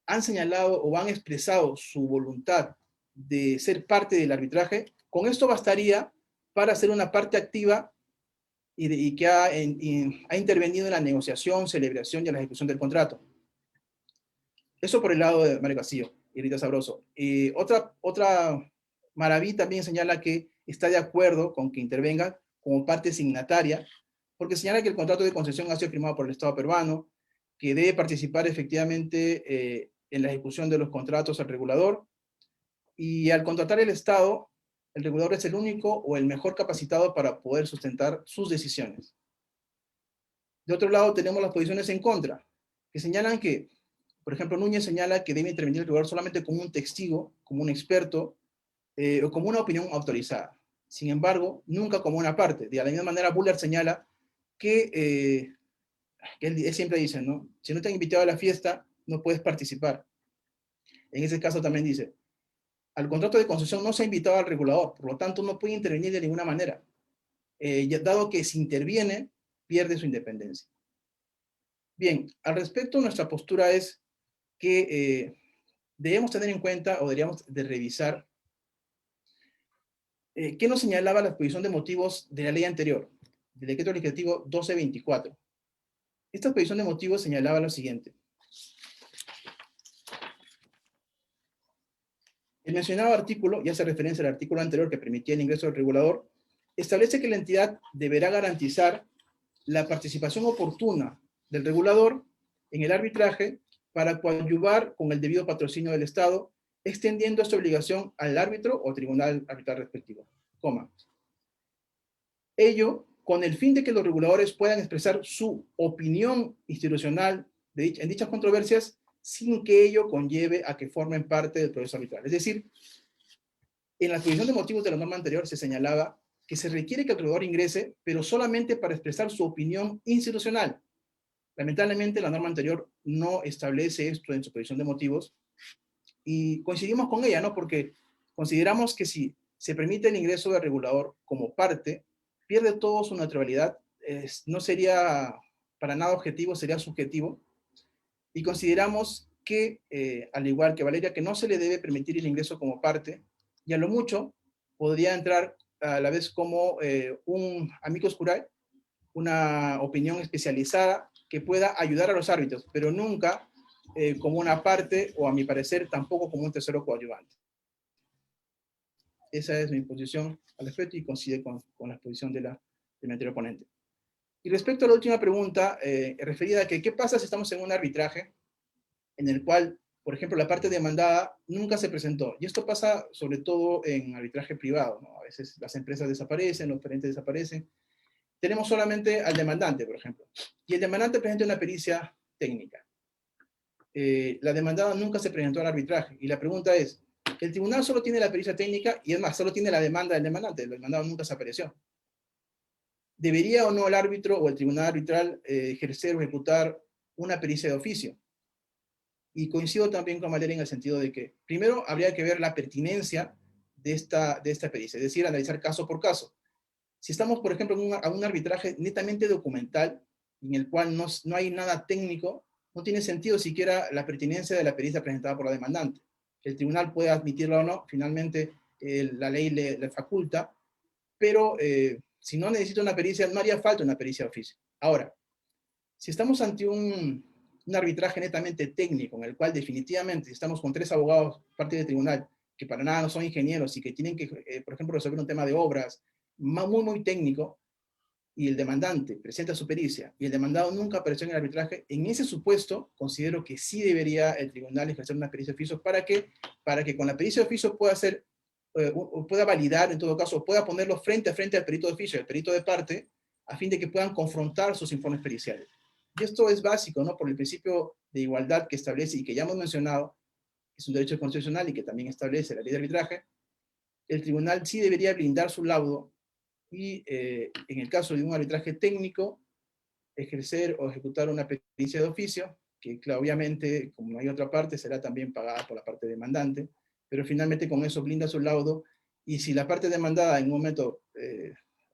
han señalado o han expresado su voluntad de ser parte del arbitraje, con esto bastaría para ser una parte activa y que ha intervenido en la negociación, celebración y en la ejecución del contrato. Eso por el lado de Mario Castillo y Rita Sabroso. Otra Maraví también señala que está de acuerdo con que intervenga como parte signataria, porque señala que el contrato de concesión ha sido firmado por el Estado peruano, que debe participar efectivamente en la ejecución de los contratos al regulador, y al contratar el Estado, el regulador es el único o el mejor capacitado para poder sustentar sus decisiones. De otro lado, tenemos las posiciones en contra, que señalan que, por ejemplo, Núñez señala que debe intervenir el regulador solamente como un testigo, como un experto, o como una opinión autorizada. Sin embargo, nunca como una parte. De la misma manera, Bullard señala que él siempre dice, ¿no? Si no te han invitado a la fiesta, no puedes participar. En ese caso también dice, al contrato de concesión no se ha invitado al regulador, por lo tanto no puede intervenir de ninguna manera. Dado que si interviene, pierde su independencia. Bien, al respecto, nuestra postura es que debemos tener en cuenta o deberíamos de revisar qué nos señalaba la exposición de motivos de la ley anterior, del decreto legislativo 1224. Esta exposición de motivos señalaba lo siguiente. El mencionado artículo, y hace referencia al artículo anterior que permitía el ingreso del regulador, establece que la entidad deberá garantizar la participación oportuna del regulador en el arbitraje para coadyuvar con el debido patrocinio del Estado, extendiendo esta obligación al árbitro o tribunal arbitral respectivo. Ello con el fin de que los reguladores puedan expresar su opinión institucional en dichas controversias sin que ello conlleve a que formen parte del proceso arbitral. Es decir, en la exposición de motivos de la norma anterior se señalaba que se requiere que el regulador ingrese, pero solamente para expresar su opinión institucional. Lamentablemente, la norma anterior no establece esto en su exposición de motivos y coincidimos con ella, ¿no? Porque consideramos que si se permite el ingreso del regulador como parte, pierde todo su neutralidad, no sería para nada objetivo, sería subjetivo, y consideramos que, al igual que Valeria, que no se le debe permitir el ingreso como parte, y a lo mucho podría entrar a la vez como un amicus curiae, una opinión especializada que pueda ayudar a los árbitros, pero nunca como una parte, o a mi parecer tampoco como un tercero coadyuvante. Esa es mi posición al respecto y coincide con la exposición de mi anterior ponente. Y respecto a la última pregunta, referida a que qué pasa si estamos en un arbitraje en el cual, por ejemplo, la parte demandada nunca se presentó. Y esto pasa sobre todo en arbitraje privado, ¿no? A veces las empresas desaparecen, los gerentes desaparecen. Tenemos solamente al demandante, por ejemplo. Y el demandante presenta una pericia técnica. La demandada nunca se presentó al arbitraje. Y la pregunta es, el tribunal solo tiene la pericia técnica y es más, solo tiene la demanda del demandante. El demandado nunca se apareció. ¿Debería o no el árbitro o el tribunal arbitral ejercer o ejecutar una pericia de oficio? Y coincido también con Valeria en el sentido de que, primero, habría que ver la pertinencia de esta pericia, es decir, analizar caso por caso. Si estamos, por ejemplo, en un arbitraje netamente documental, en el cual no hay nada técnico, no tiene sentido siquiera la pertinencia de la pericia presentada por la demandante. El tribunal puede admitirla o no, finalmente la ley le faculta, pero si no necesita una pericia, no haría falta una pericia de oficio. Ahora, si estamos ante un arbitraje netamente técnico, en el cual definitivamente estamos con 3 abogados, parte del tribunal, que para nada no son ingenieros y que tienen que, por ejemplo, resolver un tema de obras, muy técnico, y el demandante presenta su pericia, y el demandado nunca apareció en el arbitraje, en ese supuesto considero que sí debería el tribunal ejercer una pericia de oficio. ¿Para qué? Para que con la pericia de oficio pueda hacer, pueda validar, en todo caso, pueda ponerlo frente a frente al perito de oficio y al perito de parte, a fin de que puedan confrontar sus informes periciales. Y esto es básico, ¿no? Por el principio de igualdad que establece y que ya hemos mencionado, que es un derecho constitucional y que también establece la ley de arbitraje. El tribunal sí debería blindar su laudo y, en el caso de un arbitraje técnico, ejercer o ejecutar una pericia de oficio, que claro, obviamente, como no hay otra parte, será también pagada por la parte demandante, pero finalmente con eso blinda su laudo, y si la parte demandada en un momento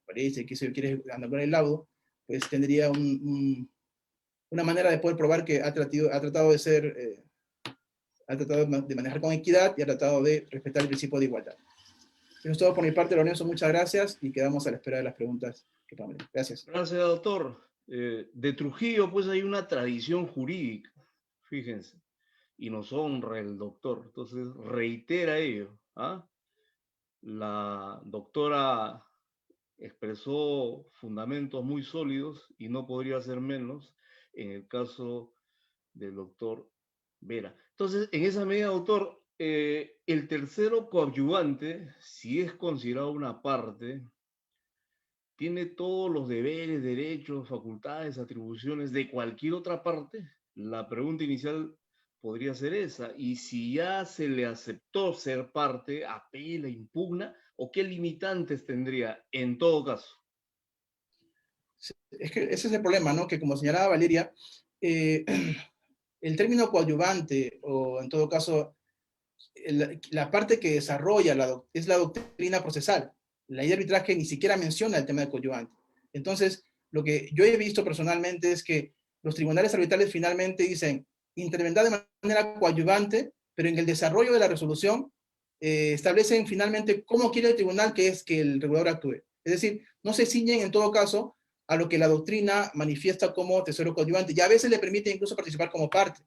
aparece que se quiere anular el laudo, pues tendría una manera de poder probar que ha tratado de ser, ha tratado de manejar con equidad y ha tratado de respetar el principio de igualdad. Eso es todo por mi parte, Lorenzo. Muchas gracias y quedamos a la espera de las preguntas que puedan venir. Gracias. Gracias, doctor. De Trujillo, pues hay una tradición jurídica, fíjense, y nos honra el doctor. Entonces, reitera ello. ¿Ah? La doctora expresó fundamentos muy sólidos y no podría ser menos en el caso del doctor Vera. Entonces, en esa medida, doctor, el tercero coadyuvante, si es considerado una parte, tiene todos los deberes, derechos, facultades, atribuciones de cualquier otra parte. La pregunta inicial podría ser esa. Y si ya se le aceptó ser parte, apela, impugna, ¿o qué limitantes tendría en todo caso? Es que ese es el problema, ¿no? Que como señalaba Valeria, el término coadyuvante, o en todo caso, la parte que desarrolla es la doctrina procesal. La ley de arbitraje ni siquiera menciona el tema de coadyuvante. Entonces, lo que yo he visto personalmente es que los tribunales arbitrales finalmente dicen, intervendrá de manera coadyuvante, pero en el desarrollo de la resolución establecen finalmente cómo quiere el tribunal que es que el regulador actúe. Es decir, no se ciñen en todo caso a lo que la doctrina manifiesta como tesoro coadyuvante. Y a veces le permite incluso participar como parte.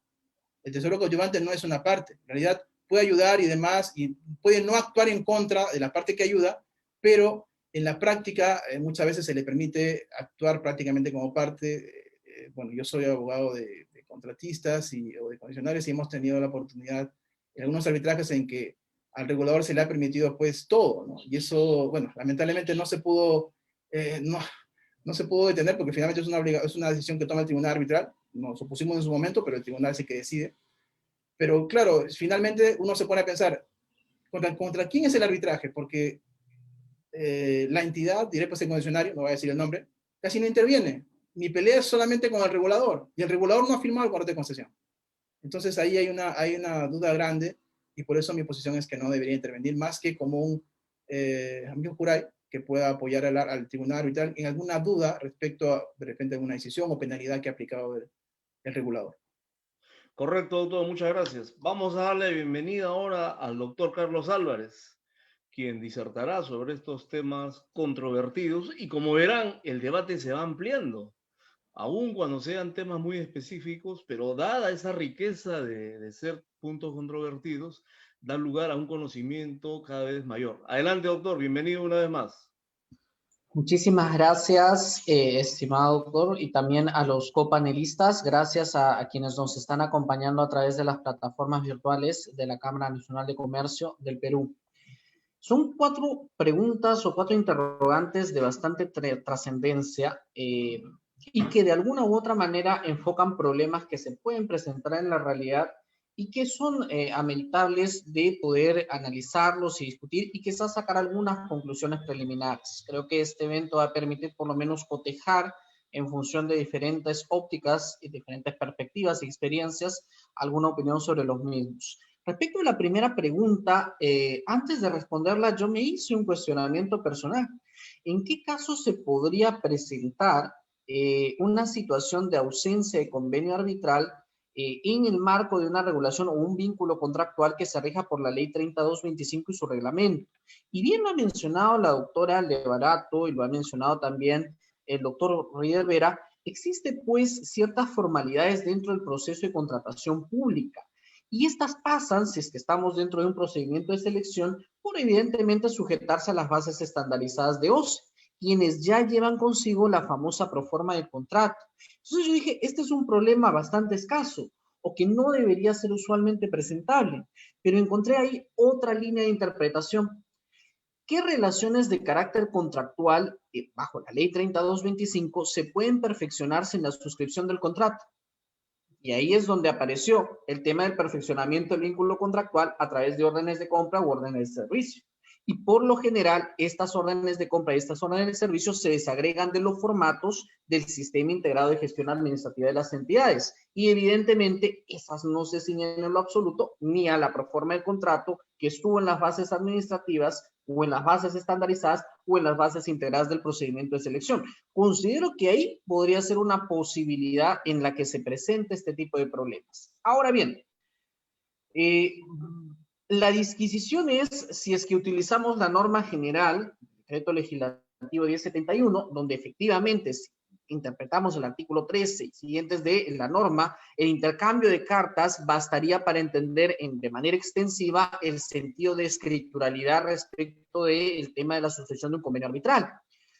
El tesoro coadyuvante no es una parte. En realidad puede ayudar y demás, y puede no actuar en contra de la parte que ayuda, pero en la práctica muchas veces se le permite actuar prácticamente como parte. Bueno, yo soy abogado de contratistas o de condicionales y hemos tenido la oportunidad en algunos arbitrajes en que al regulador se le ha permitido pues todo, ¿no? Y eso, bueno, lamentablemente no se pudo, no se pudo detener porque finalmente es una decisión que toma el tribunal arbitral. Nos opusimos en su momento, pero el tribunal es el que decide. Pero claro, finalmente uno se pone a pensar, ¿contra quién es el arbitraje? Porque la entidad, diré pues el concesionario, no voy a decir el nombre, casi no interviene. Mi pelea es solamente con el regulador, y el regulador no ha firmado el contrato de concesión. Entonces ahí hay una duda grande, y por eso mi posición es que no debería intervenir, más que como un amigo juray que pueda apoyar al tribunal arbitral en alguna duda respecto a, de repente, alguna decisión o penalidad que ha aplicado el regulador. Correcto, doctor, muchas gracias. Vamos a darle bienvenida ahora al doctor Carlos Álvarez, quien disertará sobre estos temas controvertidos, y como verán, el debate se va ampliando, aun cuando sean temas muy específicos, pero dada esa riqueza de ser puntos controvertidos, da lugar a un conocimiento cada vez mayor. Adelante, doctor, bienvenido una vez más. Muchísimas gracias, estimado doctor, y también a los copanelistas. Gracias a quienes nos están acompañando a través de las plataformas virtuales de la Cámara Nacional de Comercio del Perú. Son 4 preguntas o 4 interrogantes de bastante trascendencia y que de alguna u otra manera enfocan problemas que se pueden presentar en la realidad y que son ameritables de poder analizarlos y discutir y quizás sacar algunas conclusiones preliminares. Creo que este evento va a permitir por lo menos cotejar en función de diferentes ópticas y diferentes perspectivas y experiencias alguna opinión sobre los mismos. Respecto a la primera pregunta, antes de responderla, yo me hice un cuestionamiento personal. ¿En qué caso se podría presentar una situación de ausencia de convenio arbitral en el marco de una regulación o un vínculo contractual que se rija por la Ley 3225 y su reglamento? Y bien lo ha mencionado la doctora Levarato y lo ha mencionado también el doctor Rivera, existe pues ciertas formalidades dentro del proceso de contratación pública. Y estas pasan, si es que estamos dentro de un procedimiento de selección, por evidentemente sujetarse a las bases estandarizadas de OCE, quienes ya llevan consigo la famosa proforma de contrato. Entonces yo dije, este es un problema bastante escaso, o que no debería ser usualmente presentable, pero encontré ahí otra línea de interpretación. ¿Qué relaciones de carácter contractual, bajo la ley 3225, se pueden perfeccionar sin la suscripción del contrato? Y ahí es donde apareció el tema del perfeccionamiento del vínculo contractual a través de órdenes de compra u órdenes de servicio. Y por lo general, estas órdenes de compra y estas órdenes de servicio se desagregan de los formatos del sistema integrado de gestión administrativa de las entidades. Y evidentemente, esas no se ciñen en lo absoluto ni a la proforma del contrato que estuvo en las bases administrativas o en las bases estandarizadas o en las bases integradas del procedimiento de selección. Considero que ahí podría ser una posibilidad en la que se presente este tipo de problemas. Ahora bien, la disquisición es si es que utilizamos la norma general, decreto legislativo 1071, donde efectivamente si interpretamos el artículo 13 y siguientes de la norma, el intercambio de cartas bastaría para entender de manera extensiva el sentido de escrituralidad respecto del tema de la suscripción de un convenio arbitral.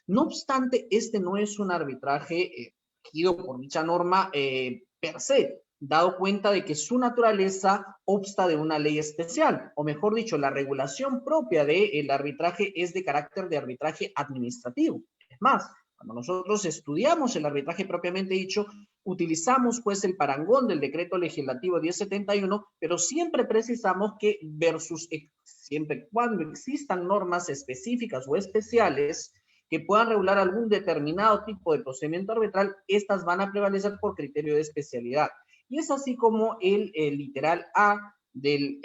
No obstante, este no es un arbitraje regido por dicha norma per se, dado cuenta de que su naturaleza obsta de una ley especial, o mejor dicho, la regulación propia del arbitraje es de carácter de arbitraje administrativo. Es más, cuando nosotros estudiamos el arbitraje propiamente dicho, utilizamos pues el parangón del decreto legislativo 1071, pero siempre precisamos que siempre cuando existan normas específicas o especiales que puedan regular algún determinado tipo de procedimiento arbitral, estas van a prevalecer por criterio de especialidad. Y es así como el literal A del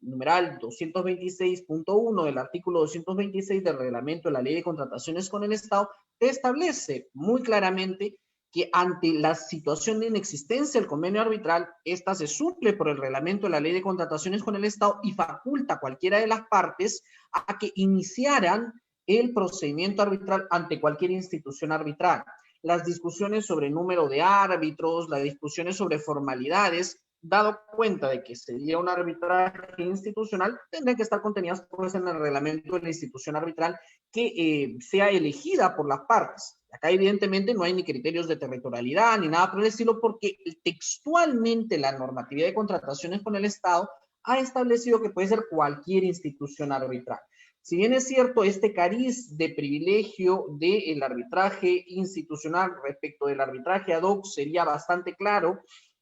numeral 226.1 del artículo 226 del reglamento de la Ley de Contrataciones con el Estado establece muy claramente que ante la situación de inexistencia del convenio arbitral, esta se suple por el reglamento de la Ley de Contrataciones con el Estado y faculta a cualquiera de las partes a que iniciaran el procedimiento arbitral ante cualquier institución arbitral. Las discusiones sobre número de árbitros, las discusiones sobre formalidades, dado cuenta de que sería un arbitraje institucional, tendrían que estar contenidas pues, en el reglamento de la institución arbitral que sea elegida por las partes. Acá evidentemente no hay ni criterios de territorialidad ni nada por el estilo, porque textualmente la normatividad de contrataciones con el Estado ha establecido que puede ser cualquier institución arbitral. Si bien es cierto, este cariz de privilegio del arbitraje institucional respecto del arbitraje ad hoc sería bastante claro,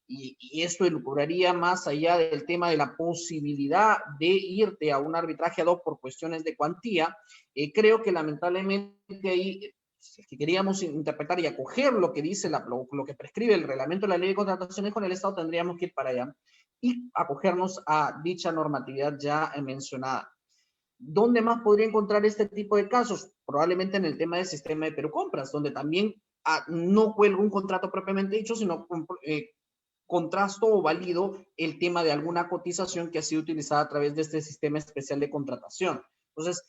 y esto elucubraría más allá del tema de la posibilidad de irte a un arbitraje ad hoc por cuestiones de cuantía, creo que lamentablemente ahí, si queríamos interpretar y acoger lo que dice, lo que prescribe el reglamento de la Ley de Contrataciones con el Estado, tendríamos que ir para allá y acogernos a dicha normatividad ya mencionada. ¿Dónde más podría encontrar este tipo de casos? Probablemente en el tema del sistema de Perú Compras, donde también no cuelga un contrato propiamente dicho, sino contrasto o valido el tema de alguna cotización que ha sido utilizada a través de este sistema especial de contratación. Entonces,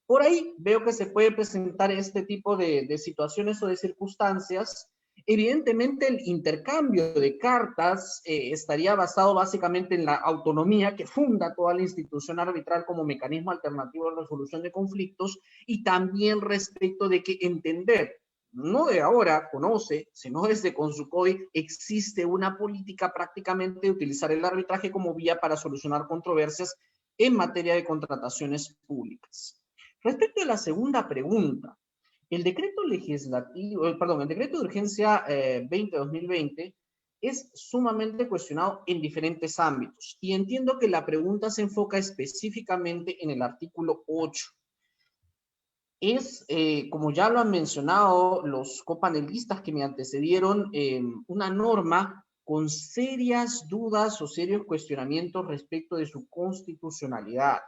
por ahí veo que se puede presentar este tipo de situaciones o de circunstancias. Evidentemente, el intercambio de cartas estaría basado básicamente en la autonomía que funda toda la institución arbitral como mecanismo alternativo de resolución de conflictos, y también respecto de que entender, no de ahora conoce, sino desde Consucodi, existe una política prácticamente de utilizar el arbitraje como vía para solucionar controversias en materia de contrataciones públicas. Respecto a la segunda pregunta, el decreto de urgencia 20-2020 es sumamente cuestionado en diferentes ámbitos, y entiendo que la pregunta se enfoca específicamente en el artículo 8. Es, como ya lo han mencionado los copanelistas que me antecedieron, una norma con serias dudas o serios cuestionamientos respecto de su constitucionalidad.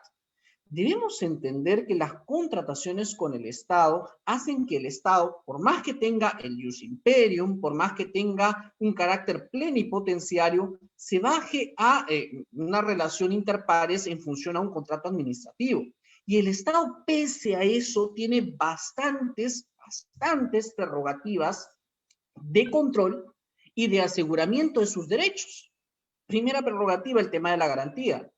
Debemos entender que las contrataciones con el Estado hacen que el Estado, por más que tenga el ius imperium, por más que tenga un carácter plenipotenciario, se baje a una relación inter pares en función a un contrato administrativo. Y el Estado, pese a eso, tiene bastantes prerrogativas de control y de aseguramiento de sus derechos. Primera prerrogativa, el tema de la garantía.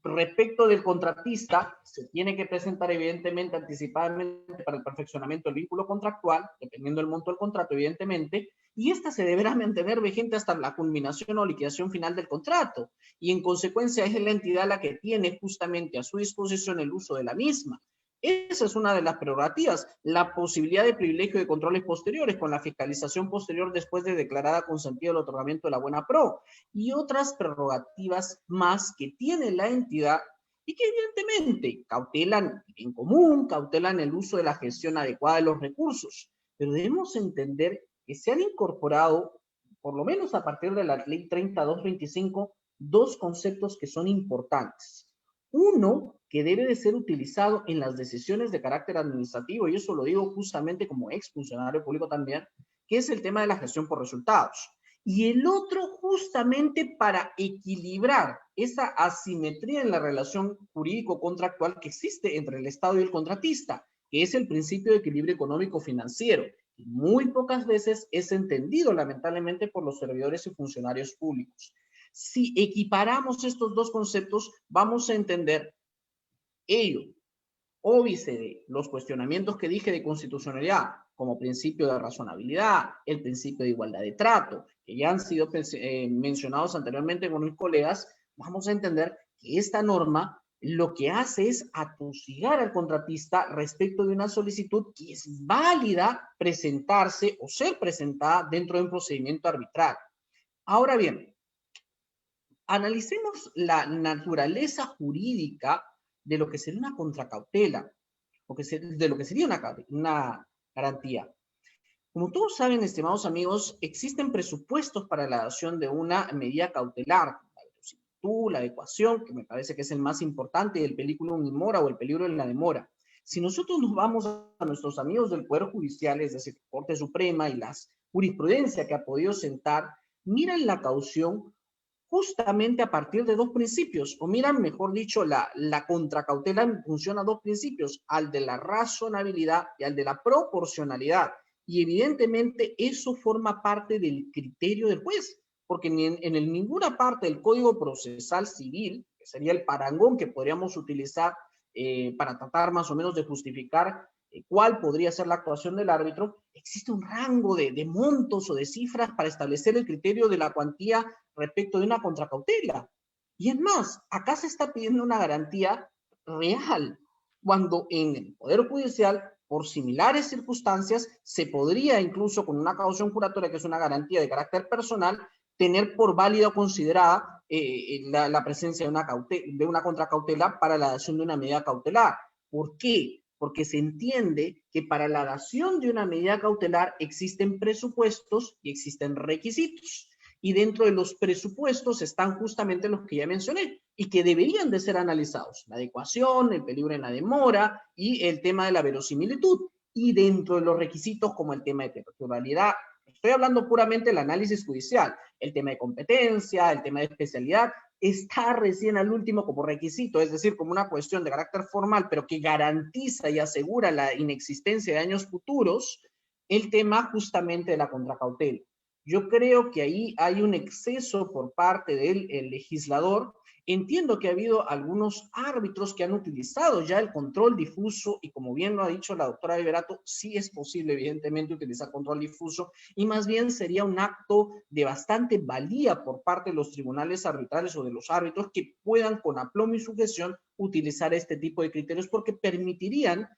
Respecto del contratista, se tiene que presentar evidentemente anticipadamente para el perfeccionamiento del vínculo contractual, dependiendo del monto del contrato, evidentemente, y esta se deberá mantener vigente hasta la culminación o liquidación final del contrato, y en consecuencia es la entidad la que tiene justamente a su disposición el uso de la misma. Esa es una de las prerrogativas, la posibilidad de privilegio de controles posteriores con la fiscalización posterior después de declarada consentida el otorgamiento de la buena pro y otras prerrogativas más que tiene la entidad y que evidentemente cautelan en común, cautelan el uso de la gestión adecuada de los recursos. Pero debemos entender que se han incorporado, por lo menos a partir de la ley 3225, dos conceptos que son importantes. Uno, que debe de ser utilizado en las decisiones de carácter administrativo, y eso lo digo justamente como ex funcionario público también, que es el tema de la gestión por resultados. Y el otro justamente para equilibrar esa asimetría en la relación jurídico-contractual que existe entre el Estado y el contratista, que es el principio de equilibrio económico-financiero, que muy pocas veces es entendido lamentablemente por los servidores y funcionarios públicos. Si equiparamos estos dos conceptos, vamos a entender ello, óbice de los cuestionamientos que dije de constitucionalidad, como principio de razonabilidad, el principio de igualdad de trato, que ya han sido mencionados anteriormente con mis colegas, vamos a entender que esta norma lo que hace es atosigar al contratista respecto de una solicitud que es válida presentarse o ser presentada dentro de un procedimiento arbitral. Ahora bien, analicemos la naturaleza jurídica de lo que sería una contracautela, de lo que sería una garantía. Como todos saben, estimados amigos, existen presupuestos para la dación de una medida cautelar, la verosimilitud, la adecuación, que me parece que es el más importante, el película in mora o el peligro en la demora. Si nosotros nos vamos a nuestros amigos del Poder Judicial, es decir, Corte Suprema y las jurisprudencia que ha podido sentar, miran la caución justamente a partir de dos principios, o miran, mejor dicho, la contracautela funciona a dos principios, al de la razonabilidad y al de la proporcionalidad. Y evidentemente eso forma parte del criterio del juez, porque en ninguna parte del Código Procesal Civil, que sería el parangón que podríamos utilizar para tratar más o menos de justificar cuál podría ser la actuación del árbitro, existe un rango de montos o de cifras para establecer el criterio de la cuantía respecto de una contracautela. Y es más, acá se está pidiendo una garantía real, cuando en el Poder Judicial, por similares circunstancias, se podría incluso con una caución juratoria, que es una garantía de carácter personal, tener por válida o considerada la presencia de una contracautela para la dación de una medida cautelar. ¿Por qué? Porque se entiende que para la dación de una medida cautelar existen presupuestos y existen requisitos. Y dentro de los presupuestos están justamente los que ya mencioné y que deberían de ser analizados. La adecuación, el peligro en la demora y el tema de la verosimilitud. Y dentro de los requisitos como el tema de temporalidad, estoy hablando puramente del análisis judicial, el tema de competencia, el tema de especialidad, está recién al último como requisito, es decir, como una cuestión de carácter formal, pero que garantiza y asegura la inexistencia de daños futuros, el tema justamente de la contracautela. Yo creo que ahí hay un exceso por parte del legislador. Entiendo que ha habido algunos árbitros que han utilizado ya el control difuso y como bien lo ha dicho la doctora Liberato, sí es posible evidentemente utilizar control difuso y más bien sería un acto de bastante valía por parte de los tribunales arbitrales o de los árbitros que puedan con aplomo y sujeción utilizar este tipo de criterios porque permitirían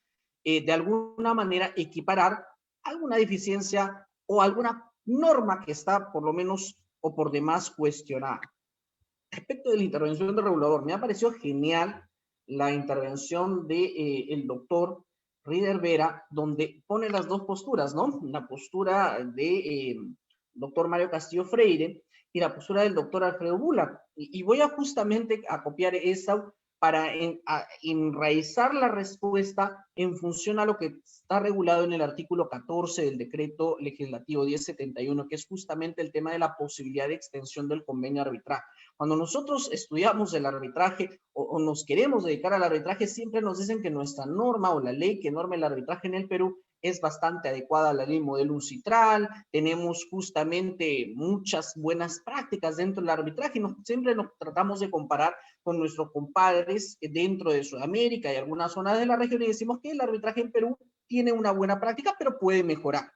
de alguna manera equiparar alguna deficiencia o alguna norma que está por lo menos o por demás cuestionada. Respecto de la intervención del regulador, me ha parecido genial la intervención del doctor Rider Vera, donde pone las dos posturas, ¿no? La postura de doctor Mario Castillo Freire y la postura del doctor Alfredo Bula. Y voy a justamente a copiar esa para enraizar la respuesta en función a lo que está regulado en el artículo 14 del decreto legislativo 1071, que es justamente el tema de la posibilidad de extensión del convenio arbitral. Cuando nosotros estudiamos el arbitraje o nos queremos dedicar al arbitraje, siempre nos dicen que nuestra norma o la ley que norma el arbitraje en el Perú es bastante adecuada a la ley modelo UNCITRAL, tenemos justamente muchas buenas prácticas dentro del arbitraje, siempre nos tratamos de comparar con nuestros compadres dentro de Sudamérica y algunas zonas de la región y decimos que el arbitraje en Perú tiene una buena práctica, pero puede mejorar.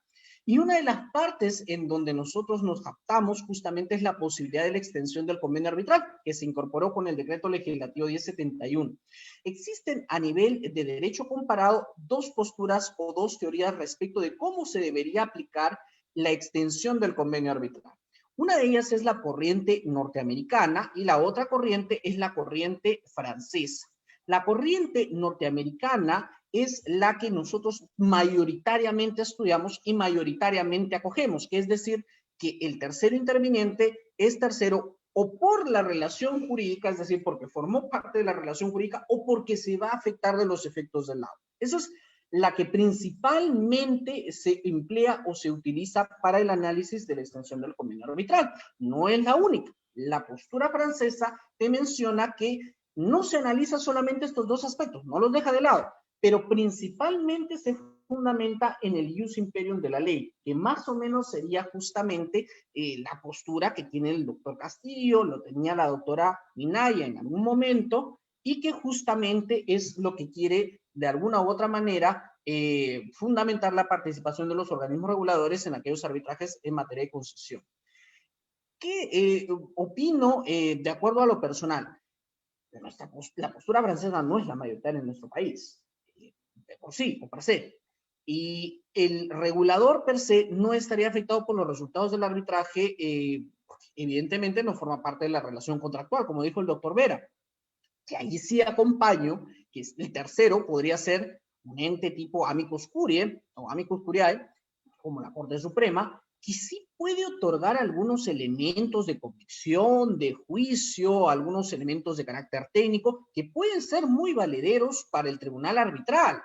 Y una de las partes en donde nosotros nos captamos justamente es la posibilidad de la extensión del convenio arbitral, que se incorporó con el decreto legislativo 1071. Existen a nivel de derecho comparado dos posturas o dos teorías respecto de cómo se debería aplicar la extensión del convenio arbitral. Una de ellas es la corriente norteamericana y la otra corriente es la corriente francesa. La corriente norteamericana es la que nosotros mayoritariamente estudiamos y mayoritariamente acogemos, que es decir, que el tercero interviniente es tercero o por la relación jurídica, es decir, porque formó parte de la relación jurídica o porque se va a afectar de los efectos del laudo. Eso es la que principalmente se emplea o se utiliza para el análisis de la extensión del convenio arbitral. No es la única. La postura francesa te menciona que no se analiza solamente estos dos aspectos, no los deja de lado, pero principalmente se fundamenta en el ius imperium de la ley, que más o menos sería justamente la postura que tiene el doctor Castillo, lo tenía la doctora Minaya en algún momento, y que justamente es lo que quiere de alguna u otra manera fundamentar la participación de los organismos reguladores en aquellos arbitrajes en materia de concesión. ¿Qué opino de acuerdo a lo personal? La postura francesa no es la mayoritaria en nuestro país, de por sí, o per se. Y el regulador per se no estaría afectado por los resultados del arbitraje, evidentemente no forma parte de la relación contractual, como dijo el doctor Vera. Que ahí sí acompaño, que el tercero podría ser un ente tipo amicus curiae, o amicus curiae, como la Corte Suprema, que sí puede otorgar algunos elementos de convicción, de juicio, algunos elementos de carácter técnico, que pueden ser muy valederos para el tribunal arbitral.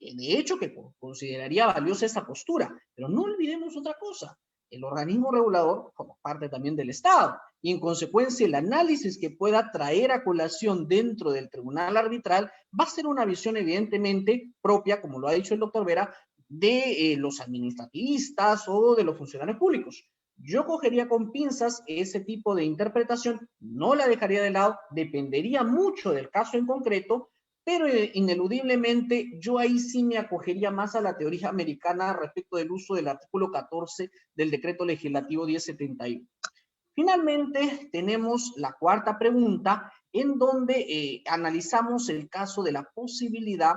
De hecho, que consideraría valiosa esa postura. Pero no olvidemos otra cosa. El organismo regulador forma parte también del Estado. Y en consecuencia, el análisis que pueda traer a colación dentro del tribunal arbitral va a ser una visión evidentemente propia, como lo ha dicho el doctor Vera, de los administrativistas o de los funcionarios públicos. Yo cogería con pinzas ese tipo de interpretación, no la dejaría de lado, dependería mucho del caso en concreto, pero ineludiblemente yo ahí sí me acogería más a la teoría americana respecto del uso del artículo 14 del decreto legislativo 1071. Finalmente, tenemos la cuarta pregunta, en donde analizamos el caso de la posibilidad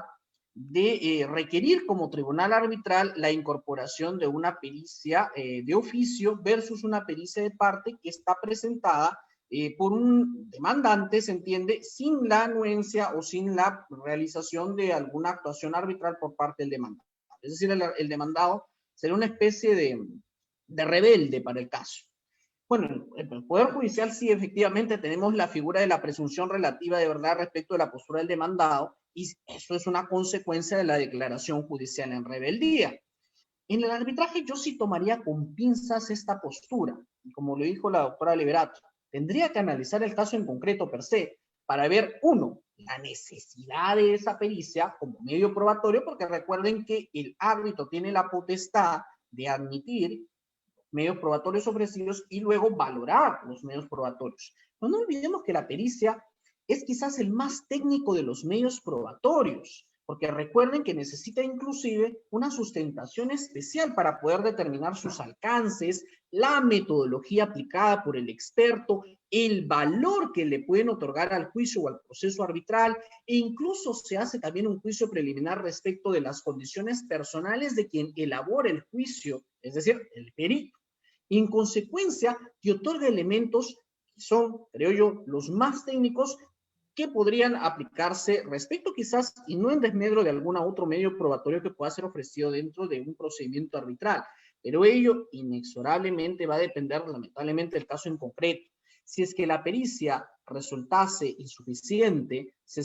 de requerir como tribunal arbitral la incorporación de una pericia de oficio versus una pericia de parte que está presentada por un demandante, se entiende, sin la anuencia o sin la realización de alguna actuación arbitral por parte del demandado. Es decir, el demandado será una especie de rebelde para el caso. Bueno, en el Poder Judicial sí efectivamente tenemos la figura de la presunción relativa de verdad respecto de la postura del demandado, y eso es una consecuencia de la declaración judicial en rebeldía. En el arbitraje yo sí tomaría con pinzas esta postura, y como lo dijo la doctora Liberato, tendría que analizar el caso en concreto per se, para ver, uno, la necesidad de esa pericia como medio probatorio, porque recuerden que el árbitro tiene la potestad de admitir medios probatorios ofrecidos y luego valorar los medios probatorios. Pero no olvidemos que la pericia es quizás el más técnico de los medios probatorios, porque recuerden que necesita inclusive una sustentación especial para poder determinar sus alcances, la metodología aplicada por el experto, el valor que le pueden otorgar al juicio o al proceso arbitral, e incluso se hace también un juicio preliminar respecto de las condiciones personales de quien elabora el juicio, es decir, el perito. Y en consecuencia, te otorga elementos que son, creo yo, los más técnicos que podrían aplicarse respecto quizás, y no en desmedro de algún otro medio probatorio que pueda ser ofrecido dentro de un procedimiento arbitral. Pero ello inexorablemente va a depender, lamentablemente, del caso en concreto. Si es que la pericia resultase insuficiente, si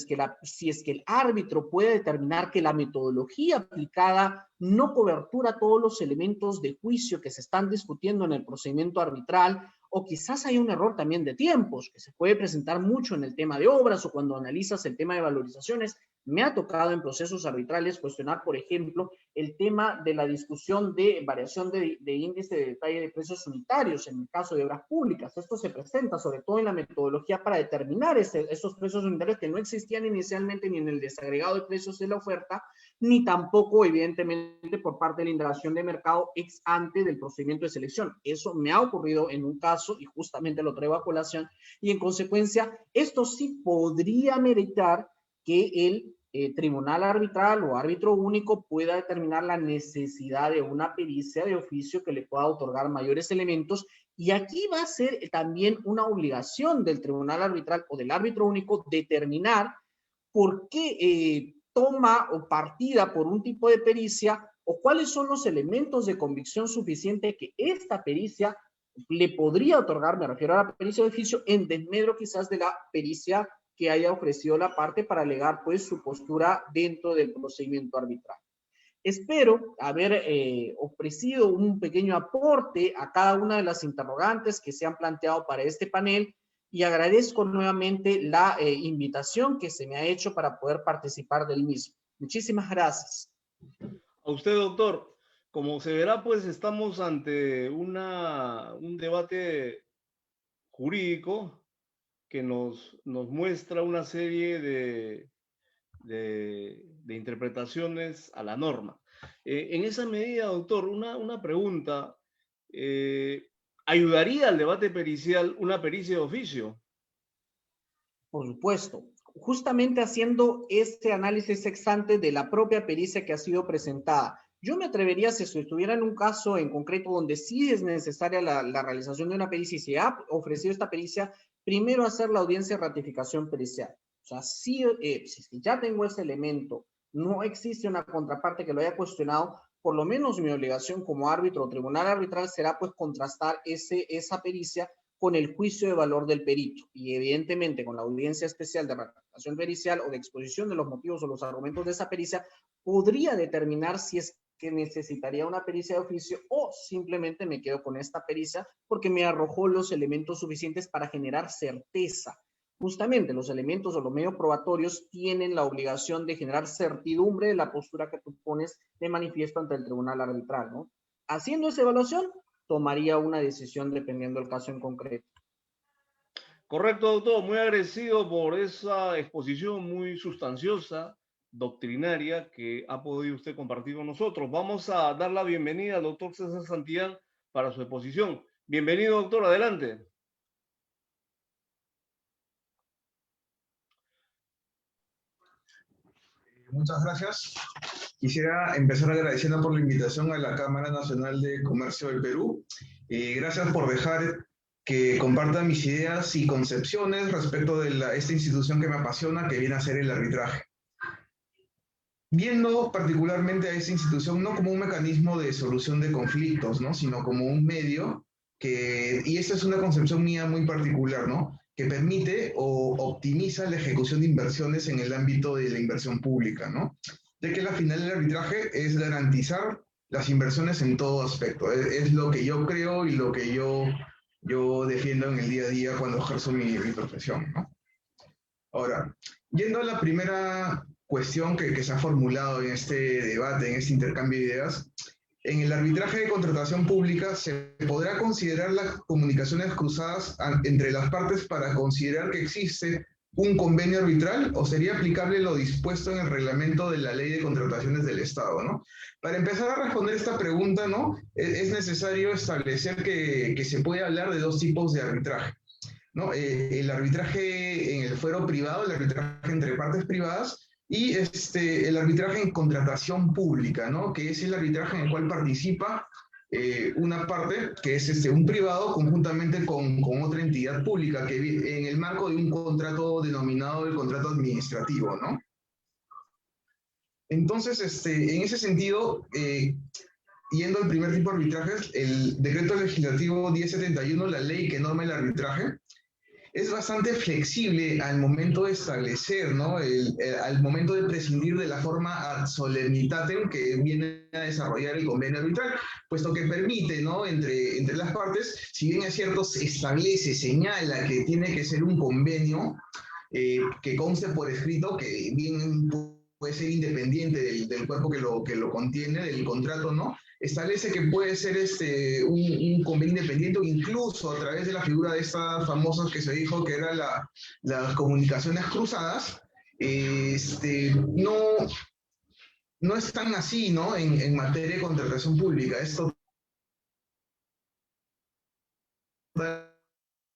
es que el árbitro puede determinar que la metodología aplicada no cobertura todos los elementos de juicio que se están discutiendo en el procedimiento arbitral, o quizás hay un error también de tiempos, que se puede presentar mucho en el tema de obras o cuando analizas el tema de valorizaciones, Me ha tocado en procesos arbitrales cuestionar, por ejemplo, el tema de la discusión de variación de índice de detalle de precios unitarios en el caso de obras públicas. Esto se presenta sobre todo en la metodología para determinar esos precios unitarios que no existían inicialmente ni en el desagregado de precios de la oferta, ni tampoco, evidentemente, por parte de la indagación de mercado ex ante del procedimiento de selección. Eso me ha ocurrido en un caso y justamente lo traigo a colación, y en consecuencia, esto sí podría meritar que el tribunal arbitral o árbitro único pueda determinar la necesidad de una pericia de oficio que le pueda otorgar mayores elementos, y aquí va a ser también una obligación del tribunal arbitral o del árbitro único determinar por qué toma o partida por un tipo de pericia o cuáles son los elementos de convicción suficiente que esta pericia le podría otorgar, me refiero a la pericia de oficio, en desmedro quizás de la pericia que haya ofrecido la parte para alegar pues su postura dentro del procedimiento arbitral. Espero haber ofrecido un pequeño aporte a cada una de las interrogantes que se han planteado para este panel y agradezco nuevamente la invitación que se me ha hecho para poder participar del mismo. Muchísimas gracias. A usted, doctor. Como se verá, pues estamos ante un debate jurídico que nos muestra una serie de interpretaciones a la norma. En esa medida, doctor, una pregunta. ¿Ayudaría al debate pericial una pericia de oficio? Por supuesto. Justamente haciendo este análisis ex ante de la propia pericia que ha sido presentada. Yo me atrevería, si estuviera en un caso en concreto donde sí es necesaria la realización de una pericia y se ha ofrecido esta pericia, primero hacer la audiencia de ratificación pericial. O sea, si ya tengo ese elemento, no existe una contraparte que lo haya cuestionado, por lo menos mi obligación como árbitro o tribunal arbitral será pues contrastar esa pericia con el juicio de valor del perito y evidentemente con la audiencia especial de ratificación pericial o de exposición de los motivos o los argumentos de esa pericia, podría determinar si es que necesitaría una pericia de oficio o simplemente me quedo con esta pericia porque me arrojó los elementos suficientes para generar certeza. Justamente los elementos o los medios probatorios tienen la obligación de generar certidumbre de la postura que tú pones de manifiesto ante el tribunal arbitral, ¿no? Haciendo esa evaluación, tomaría una decisión dependiendo del caso en concreto. Correcto, doctor. Muy agradecido por esa exposición muy sustanciosa, doctrinaria, que ha podido usted compartir con nosotros. Vamos a dar la bienvenida al doctor César Santillán para su exposición. Bienvenido, doctor. Adelante. Muchas gracias. Quisiera empezar agradeciendo por la invitación a la Cámara Nacional de Comercio del Perú. Gracias por dejar que comparta mis ideas y concepciones respecto de esta institución que me apasiona, que viene a ser el arbitraje. Viendo particularmente a esta institución no como un mecanismo de solución de conflictos, ¿no? Sino como un medio que, y esta es una concepción mía muy particular, ¿no? Que permite o optimiza la ejecución de inversiones en el ámbito de la inversión pública, ¿no? De que la final del arbitraje es garantizar las inversiones en todo aspecto. Es lo que yo creo y lo que yo defiendo en el día a día cuando ejerzo mi profesión, ¿no? Ahora, yendo a la primera cuestión que se ha formulado en este debate, en este intercambio de ideas, en el arbitraje de contratación pública se podrá considerar las comunicaciones cruzadas entre las partes para considerar que existe un convenio arbitral o sería aplicable lo dispuesto en el reglamento de la Ley de Contrataciones del Estado, ¿no? Para empezar a responder esta pregunta, ¿no? Es necesario establecer que se puede hablar de dos tipos de arbitraje, ¿no? El arbitraje en el fuero privado, el arbitraje entre partes privadas, y el arbitraje en contratación pública, ¿no? Que es el arbitraje en el cual participa una parte, que es un privado, conjuntamente con otra entidad pública, que en el marco de un contrato denominado el contrato administrativo, ¿no? Entonces, en ese sentido, yendo al primer tipo de arbitrajes, el decreto legislativo 1071, la ley que norma el arbitraje, es bastante flexible al momento de establecer, ¿no? Al momento de prescindir de la forma ad solemnitatem que viene a desarrollar el convenio arbitral, puesto que permite, ¿no? Entre las partes, si bien es cierto, se establece, señala que tiene que ser un convenio, que conste por escrito, que bien puede ser independiente del cuerpo que lo contiene, del contrato, ¿no? Establece que puede ser un convenio independiente, o incluso a través de la figura de estas famosas que se dijo que eran las comunicaciones cruzadas. No, no es tan así, ¿no? En materia de contratación pública. Esto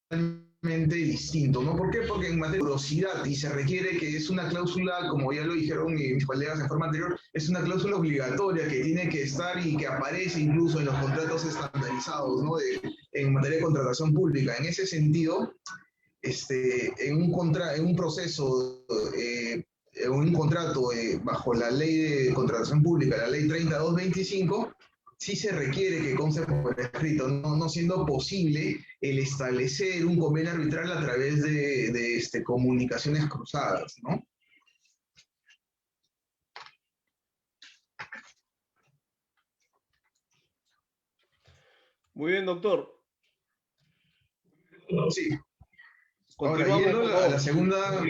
totalmente distinto, ¿no? ¿Por qué? Porque en materia de morosidad, y se requiere que es una cláusula, como ya lo dijeron mis colegas en forma anterior, es una cláusula obligatoria que tiene que estar y que aparece incluso en los contratos estandarizados, ¿no? En materia de contratación pública. En ese sentido, en un proceso, en un contrato bajo la ley de contratación pública, la ley 3225, sí se requiere que conste por escrito, no siendo posible el establecer un convenio arbitral a través de comunicaciones cruzadas, ¿no? Muy bien, doctor. Sí. Ahora, Continuamos, yendo por a favor. la segunda...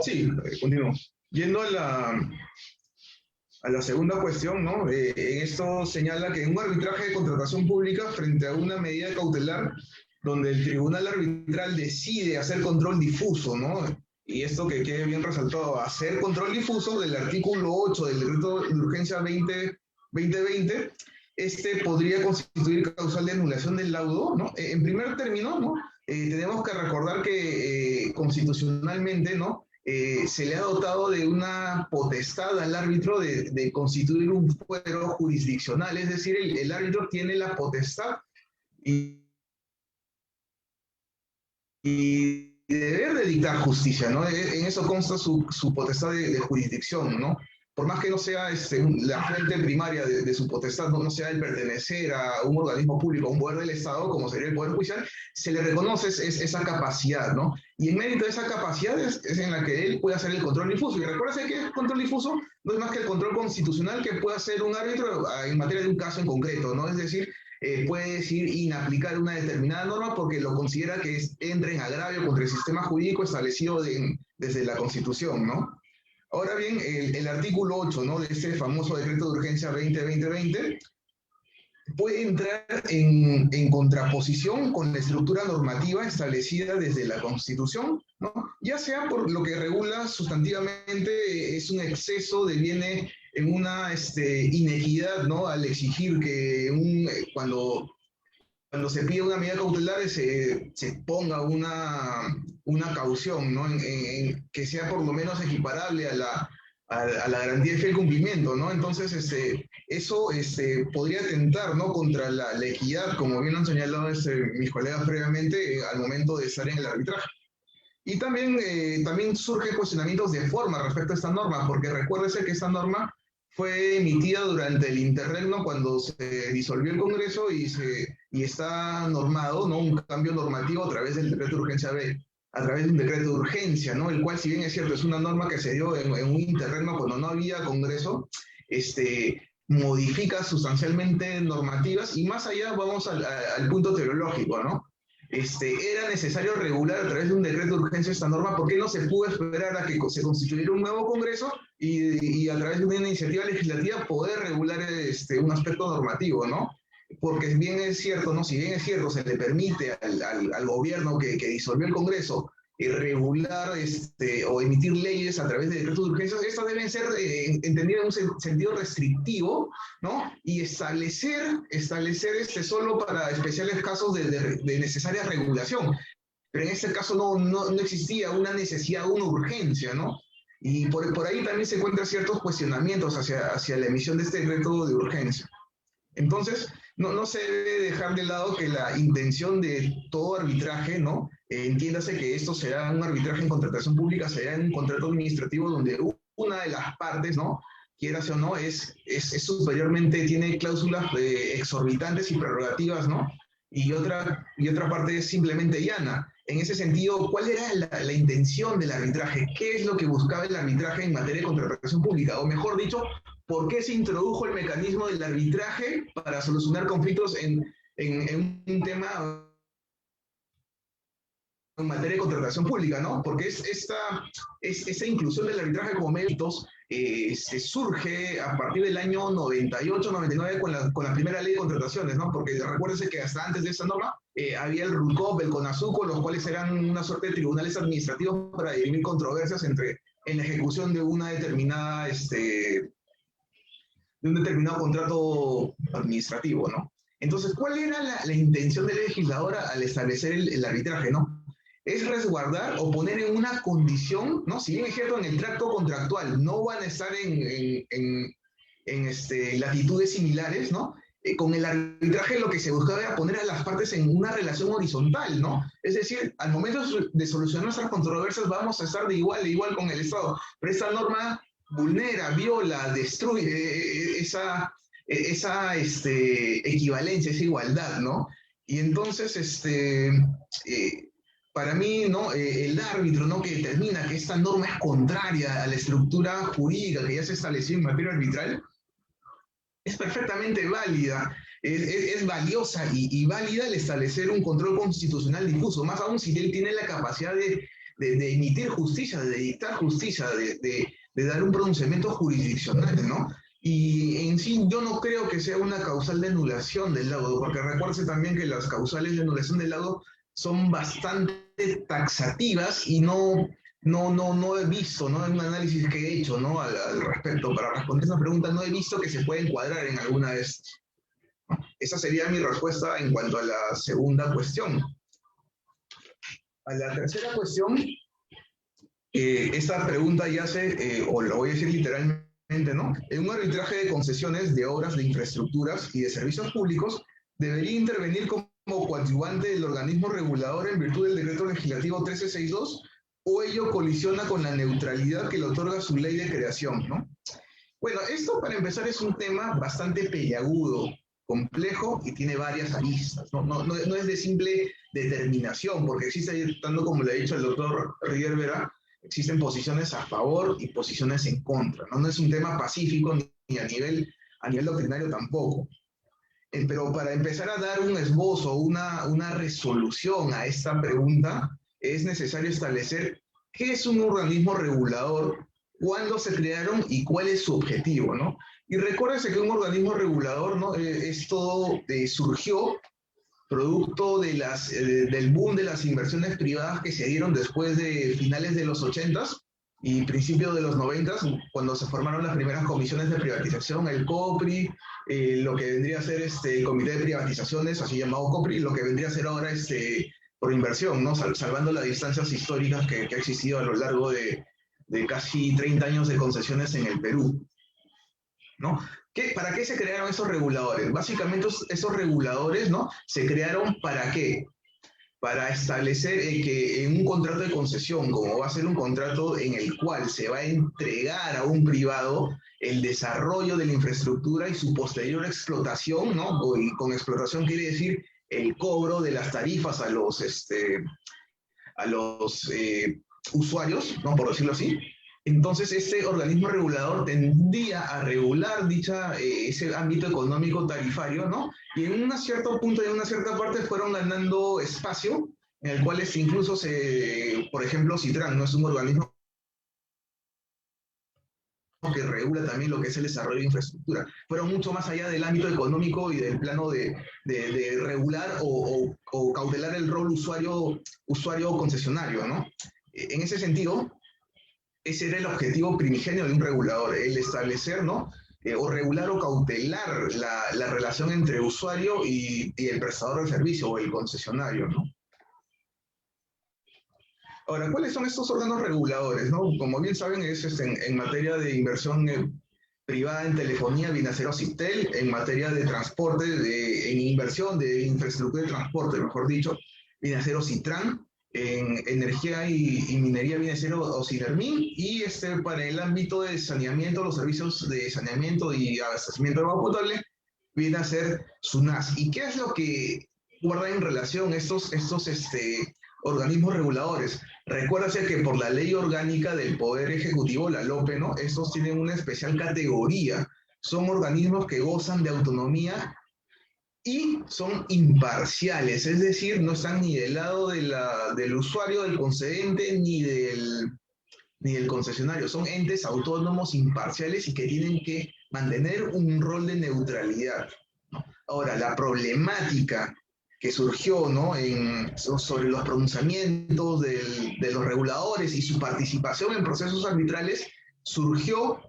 Sí, continúo. Yendo a la segunda cuestión, ¿no? Esto señala que en un arbitraje de contratación pública frente a una medida cautelar donde el tribunal arbitral decide hacer control difuso, ¿no? Y esto que quede bien resaltado, hacer control difuso del artículo 8 del decreto de urgencia 2020, podría constituir causal de anulación del laudo, ¿no? En primer término, ¿no? Tenemos que recordar que constitucionalmente, ¿no? Se le ha dotado de una potestad al árbitro de constituir un fuero jurisdiccional, es decir, el árbitro tiene la potestad y deber de dictar justicia, ¿no? En eso consta su potestad de jurisdicción, ¿no? Por más que no sea la fuente primaria de su potestad, no sea el pertenecer a un organismo público, a un poder del Estado, como sería el Poder Judicial, se le reconoce esa capacidad, ¿no? Y en mérito de esa capacidad es en la que él puede hacer el control difuso. Y recuerden que el control difuso no es más que el control constitucional que puede hacer un árbitro en materia de un caso en concreto, ¿no? Es decir, puede decir inaplicar una determinada norma porque lo considera que entra en agravio contra el sistema jurídico establecido desde la Constitución, ¿no? Ahora bien, el artículo 8, ¿no? De ese famoso decreto de urgencia 2020 puede entrar en contraposición con la estructura normativa establecida desde la Constitución, ¿no? Ya sea por lo que regula sustantivamente es un exceso de viene en una inequidad, ¿no? Al exigir que cuando se pide una medida cautelar se ponga una caución, ¿no? Que sea por lo menos equiparable a la garantía de fiel cumplimiento, ¿no? Entonces, eso podría atentar, ¿no? Contra la equidad, como bien han señalado mis colegas previamente, al momento de estar en el arbitraje. Y también surgen cuestionamientos de forma respecto a esta norma, porque recuérdese que esta norma fue emitida durante el interregno cuando se disolvió el Congreso y está normado, ¿no? Un cambio normativo a través del decreto de urgencia B, a través de un decreto de urgencia, ¿no? El cual, si bien es cierto, es una norma que se dio en un interregno cuando no había Congreso, modifica sustancialmente normativas y más allá vamos al punto teológico, ¿no? Era necesario regular a través de un decreto de urgencia esta norma, ¿por qué no se pudo esperar a que se constituyera un nuevo Congreso y a través de una iniciativa legislativa poder regular un aspecto normativo, ¿no? Porque bien es cierto, ¿no? Si bien es cierto, se le permite al gobierno que disolvió el Congreso regular o emitir leyes a través de decretos de urgencia, estas deben ser entendidas en un sentido restrictivo, ¿no? Y establecer solo para especiales casos de necesaria regulación. Pero en este caso no existía una necesidad, una urgencia, ¿no? Y por ahí también se encuentran ciertos cuestionamientos hacia la emisión de este decreto de urgencia. Entonces, no se debe dejar de lado que la intención de todo arbitraje, ¿no? Entiéndase que esto será un arbitraje en contratación pública, será un contrato administrativo donde una de las partes, ¿no? Quieras o no, es superiormente, tiene cláusulas exorbitantes y prerrogativas, ¿no? Y otra parte es simplemente llana. En ese sentido, ¿cuál era la intención del arbitraje? ¿Qué es lo que buscaba el arbitraje en materia de contratación pública? O mejor dicho, ¿por qué se introdujo el mecanismo del arbitraje para solucionar conflictos en un tema en materia de contratación pública, ¿no? Porque esta inclusión del arbitraje como méritos se surge a partir del año 98, 99 con la primera ley de contrataciones, ¿no? Porque recuérdense que hasta antes de esa norma había el RUCOP, el CONASUCO, los cuales eran una suerte de tribunales administrativos para dirimir controversias en la ejecución de una determinada, de un determinado contrato administrativo, ¿no? Entonces, ¿cuál era la intención del legislador al establecer el arbitraje, ¿no? Es resguardar o poner en una condición, ¿no? Si bien es cierto, en el tracto contractual no van a estar en latitudes similares, ¿no? Con el arbitraje lo que se buscaba era poner a las partes en una relación horizontal, ¿no? Es decir, al momento de solucionar nuestras controversias vamos a estar de igual a igual con el Estado, pero esta norma vulnera, viola, destruye esa equivalencia, esa igualdad, ¿no? Y entonces, para mí, ¿no? El árbitro, ¿no? Que determina que esta norma es contraria a la estructura jurídica que ya se estableció en materia arbitral, es perfectamente válida, es valiosa y válida el establecer un control constitucional difuso, más aún si él tiene la capacidad de emitir justicia, de dictar justicia, de dar un pronunciamiento jurisdiccional, ¿no? Y en sí yo no creo que sea una causal de anulación del laudo, porque recuérdense también que las causales de anulación del laudo son bastante taxativas y no he visto, ¿no? En un análisis que he hecho, ¿no? al respecto, para responder esa pregunta, no he visto que se pueda encuadrar en alguna de estas. Esa sería mi respuesta en cuanto a la segunda cuestión. A la tercera cuestión, esta pregunta yace, o lo voy a decir literalmente, ¿no? En un arbitraje de concesiones de obras de infraestructuras y de servicios públicos, debería intervenir como coadyuvante del organismo regulador en virtud del decreto legislativo 1362, o ello colisiona con la neutralidad que le otorga su ley de creación, ¿no? Bueno, esto para empezar es un tema bastante peliagudo, complejo y tiene varias aristas, ¿no? No es de simple determinación, porque existe, tanto como le ha dicho el doctor Rivera, existen posiciones a favor y posiciones en contra, ¿no? No es un tema pacífico ni a nivel doctrinario tampoco. Pero para empezar a dar un esbozo, una resolución a esta pregunta, es necesario establecer qué es un organismo regulador, cuándo se crearon y cuál es su objetivo, ¿no? Y recuérdense que un organismo regulador, ¿no? Esto surgió producto del boom de las inversiones privadas que se dieron después de finales de los 80s y principios de los 90s, cuando se formaron las primeras comisiones de privatización, el COPRI, lo que vendría a ser el Comité de Privatizaciones, así llamado COPRI, lo que vendría a ser ahora por inversión, ¿no? Salvando las distancias históricas que ha existido a lo largo de casi 30 años de concesiones en el Perú, ¿no? ¿Para qué se crearon esos reguladores? Básicamente esos reguladores, ¿no? Se crearon ¿para qué? Para establecer que en un contrato de concesión, como va a ser un contrato en el cual se va a entregar a un privado el desarrollo de la infraestructura y su posterior explotación, ¿no? Y con explotación quiere decir el cobro de las tarifas a los usuarios, ¿no? Por decirlo así. Entonces, este organismo regulador tendría a regular ese ámbito económico tarifario, ¿no? Y en un cierto punto y en una cierta parte fueron ganando espacio, en el cual incluso por ejemplo, Citran, ¿no? Es un organismo que regula también lo que es el desarrollo de infraestructura. Fueron mucho más allá del ámbito económico y del plano de regular o cautelar el rol usuario concesionario, ¿no? En ese sentido, ese era el objetivo primigenio de un regulador, el establecer, ¿no? O regular o cautelar la relación entre usuario y el prestador del servicio o el concesionario, ¿no? Ahora, ¿cuáles son estos órganos reguladores, no? Como bien saben, es en materia de inversión privada en telefonía, viene a ser OCIPTEL, en materia de transporte, en inversión de infraestructura de transporte, mejor dicho, viene a ser OCITRAN, en energía y minería viene a ser OCINERMIN, y para el ámbito de saneamiento, los servicios de saneamiento y abastecimiento de agua potable, viene a ser SUNAS. ¿Y qué es lo que guarda en relación estos organismos reguladores? Recuérdase que por la ley orgánica del Poder Ejecutivo, la LOPE, ¿no? Estos tienen una especial categoría. Son organismos que gozan de autonomía y son imparciales, es decir, no están ni del lado del usuario, del concedente, ni del concesionario. Son entes autónomos, imparciales y que tienen que mantener un rol de neutralidad. Ahora, la problemática que surgió, ¿no? Sobre los pronunciamientos de los reguladores y su participación en procesos arbitrales surgió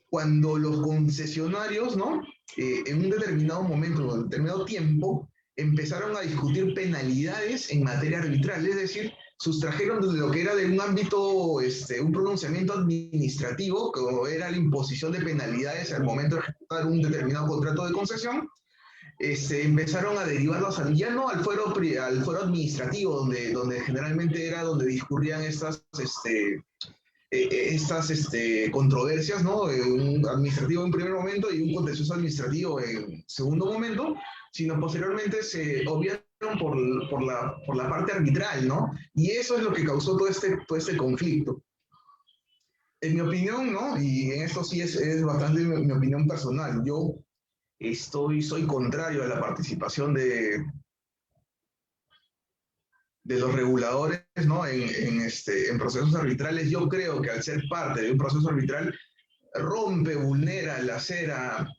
cuando los concesionarios, ¿no? En un determinado momento, en un determinado tiempo, empezaron a discutir penalidades en materia arbitral, es decir, sustrajeron de lo que era de un ámbito, un pronunciamiento administrativo, como era la imposición de penalidades al momento de ejecutar un determinado contrato de concesión, empezaron a derivarlos ya no al fuero administrativo, donde generalmente era donde discurrían estas controversias, ¿no? Un administrativo en primer momento y un contencioso administrativo en segundo momento, sino posteriormente se obviaron por la parte arbitral, ¿no? Y eso es lo que causó todo este conflicto. En mi opinión, ¿no? Y en esto sí es bastante mi opinión personal. Yo soy contrario a la participación de los reguladores, ¿no? En procesos arbitrales. Yo creo que al ser parte de un proceso arbitral rompe, vulnera al hacer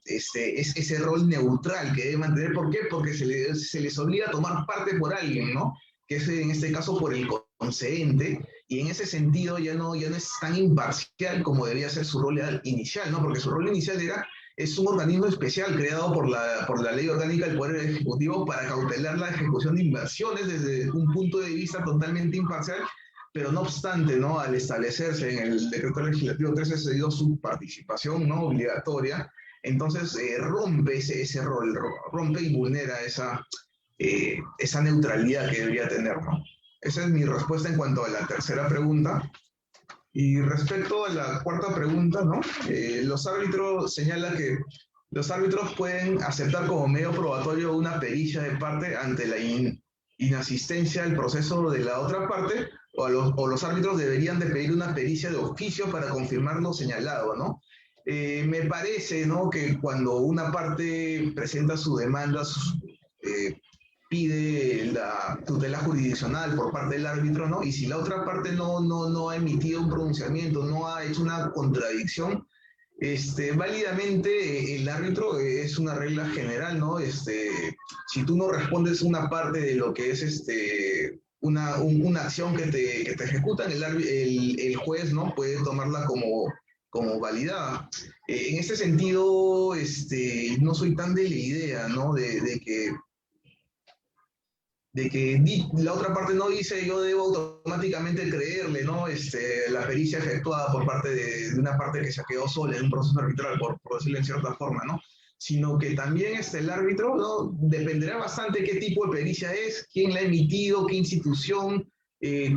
ese rol neutral que debe mantener. ¿Por qué? Porque se les obliga a tomar parte por alguien, ¿no? Que es en este caso por el concedente, y en ese sentido ya no es tan imparcial como debía ser su rol inicial, ¿no? Porque su rol inicial es un organismo especial creado por la Ley Orgánica del Poder Ejecutivo para cautelar la ejecución de inversiones desde un punto de vista totalmente imparcial, pero no obstante, ¿no? Al establecerse en el Decreto Legislativo 13 se dio su participación, ¿no? Obligatoria, entonces rompe ese rol, rompe y vulnera esa neutralidad que debería tener, ¿no? Esa es mi respuesta en cuanto a la tercera pregunta. Y respecto a la cuarta pregunta, ¿no? Los árbitros señalan que los árbitros pueden aceptar como medio probatorio una pericia de parte ante la inasistencia al proceso de la otra parte, o los árbitros deberían de pedir una pericia de oficio para confirmar lo señalado, ¿no? Me parece, ¿no? Que cuando una parte presenta su demanda, pide la tutela jurisdiccional por parte del árbitro, ¿no? Y si la otra parte no ha emitido un pronunciamiento, no ha hecho una contradicción, válidamente el árbitro es una regla general, ¿no? Si tú no respondes una parte de lo que es una acción que te ejecutan, el juez, ¿no? Puede tomarla como validada. En este sentido, no soy tan de la idea, ¿no? De que la otra parte no dice yo debo automáticamente creerle, ¿no? La pericia efectuada por parte de una parte que se quedó sola en un proceso arbitral, por decirlo en cierta forma, ¿no? Sino que también el árbitro, ¿no? Dependerá bastante qué tipo de pericia es, quién la ha emitido, qué institución,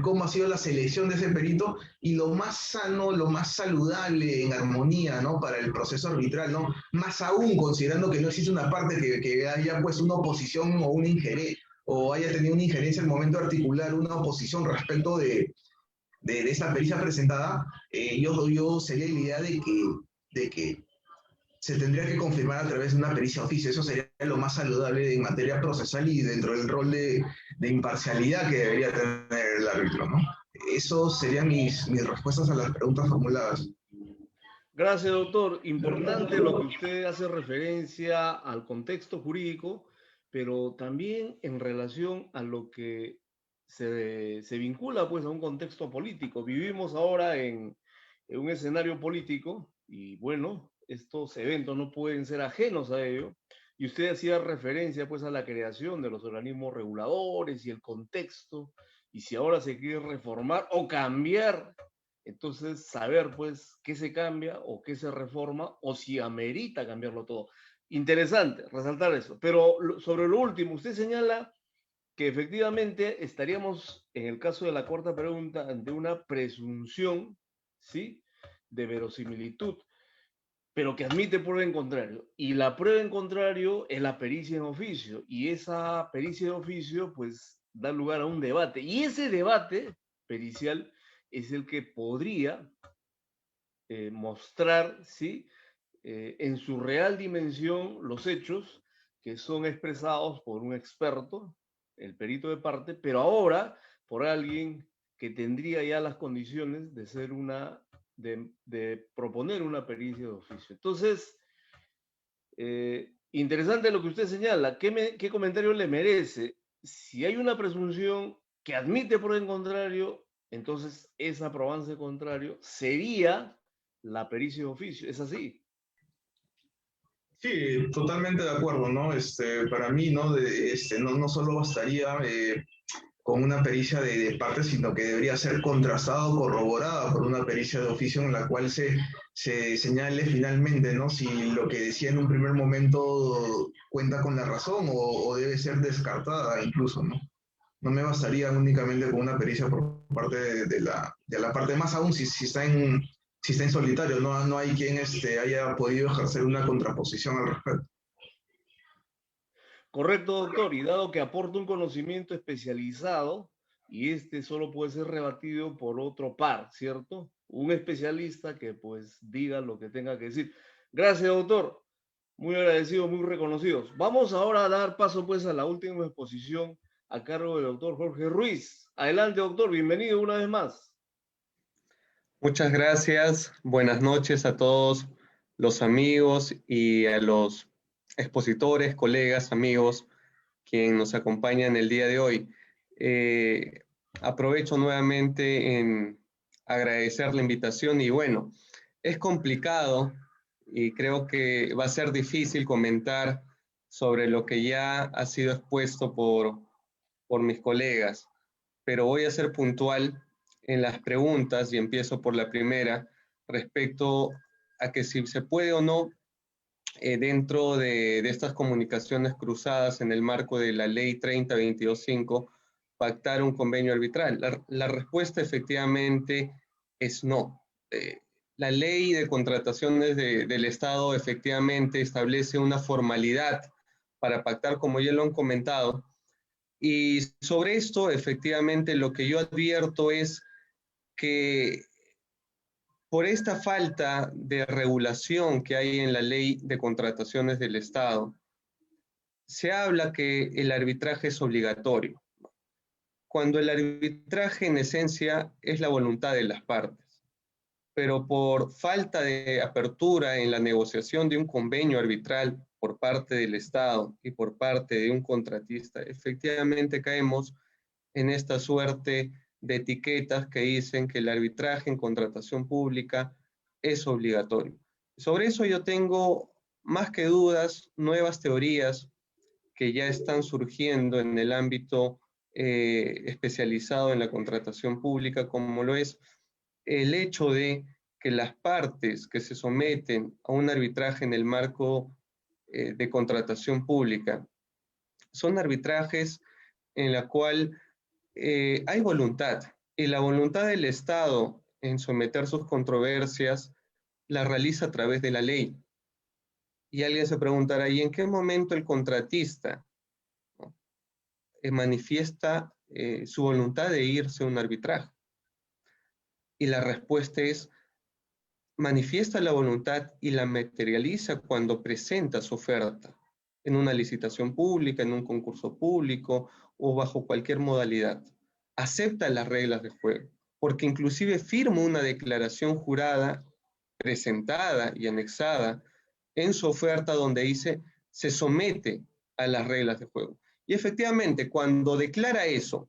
cómo ha sido la selección de ese perito, y lo más sano, lo más saludable, en armonía, ¿no? Para el proceso arbitral, ¿no? Más aún considerando que no existe una parte que haya pues una oposición o una injerencia, o haya tenido una injerencia en el momento de articular una oposición respecto de esta pericia presentada, yo sería la idea de que se tendría que confirmar a través de una pericia oficio. Eso sería lo más saludable en materia procesal y dentro del rol de imparcialidad que debería tener el árbitro, ¿no? Eso serían mis respuestas a las preguntas formuladas. Gracias, doctor. Importante lo que usted hace referencia al contexto jurídico, pero también en relación a lo que se vincula pues a un contexto político. Vivimos ahora en un escenario político y bueno, estos eventos no pueden ser ajenos a ello. Y usted hacía referencia pues a la creación de los organismos reguladores y el contexto, y si ahora se quiere reformar o cambiar, entonces saber pues qué se cambia o qué se reforma o si amerita cambiarlo todo. Interesante resaltar eso. Pero sobre lo último, usted señala que efectivamente estaríamos, en el caso de la cuarta pregunta, ante una presunción, ¿sí?, de verosimilitud, pero que admite prueba en contrario. Y la prueba en contrario es la pericia en oficio. Y esa pericia en oficio, pues, da lugar a un debate. Y ese debate pericial es el que podría mostrar, ¿sí?, en su real dimensión los hechos que son expresados por un experto, el perito de parte, pero ahora por alguien que tendría ya las condiciones de ser de proponer una pericia de oficio. Entonces, interesante lo que usted señala. ¿Qué comentario le merece? Si hay una presunción que admite por el contrario, entonces esa probance contrario sería la pericia de oficio. ¿Es así? Sí, totalmente de acuerdo, ¿no? Para mí, ¿no? No solo bastaría con una pericia de parte, sino que debería ser contrastada o corroborada por una pericia de oficio en la cual se señale finalmente, ¿no? Si lo que decía en un primer momento cuenta con la razón o debe ser descartada incluso, ¿no? No me bastaría únicamente con una pericia por parte de la parte, más aún si está en solitario, no hay quien haya podido ejercer una contraposición al respecto. Correcto, doctor. Y dado que aporta un conocimiento especializado, y este solo puede ser rebatido por otro par, ¿cierto? Un especialista que pues diga lo que tenga que decir. Gracias, doctor. Muy agradecidos, muy reconocidos. Vamos ahora a dar paso pues a la última exposición a cargo del doctor Jorge Ruiz. Adelante, doctor. Bienvenido una vez más. Muchas gracias. Buenas noches a todos los amigos y a los expositores, colegas, amigos, quienes nos acompañan el día de hoy. Aprovecho nuevamente en agradecer la invitación y bueno, es complicado y creo que va a ser difícil comentar sobre lo que ya ha sido expuesto por mis colegas, pero voy a ser puntual en las preguntas y empiezo por la primera respecto a que si se puede o no dentro de estas comunicaciones cruzadas en el marco de la ley 3022.5 pactar un convenio arbitral. La respuesta efectivamente es no. La ley de contrataciones del Estado efectivamente establece una formalidad para pactar, como ya lo han comentado, y sobre esto efectivamente lo que yo advierto es que por esta falta de regulación que hay en la ley de contrataciones del Estado, se habla que el arbitraje es obligatorio, cuando el arbitraje en esencia es la voluntad de las partes, pero por falta de apertura en la negociación de un convenio arbitral por parte del Estado y por parte de un contratista, efectivamente caemos en esta suerte de etiquetas que dicen que el arbitraje en contratación pública es obligatorio. Sobre eso yo tengo más que dudas, nuevas teorías que ya están surgiendo en el ámbito especializado en la contratación pública, como lo es el hecho de que las partes que se someten a un arbitraje en el marco de contratación pública son arbitrajes en la cual hay voluntad, y la voluntad del Estado en someter sus controversias la realiza a través de la ley. Y alguien se preguntará, ¿y en qué momento el contratista manifiesta su voluntad de irse a un arbitraje? Y la respuesta es, manifiesta la voluntad y la materializa cuando presenta su oferta en una licitación pública, en un concurso público o bajo cualquier modalidad. Acepta las reglas de juego, porque inclusive firma una declaración jurada presentada y anexada en su oferta donde dice se somete a las reglas de juego. Y efectivamente, cuando declara eso,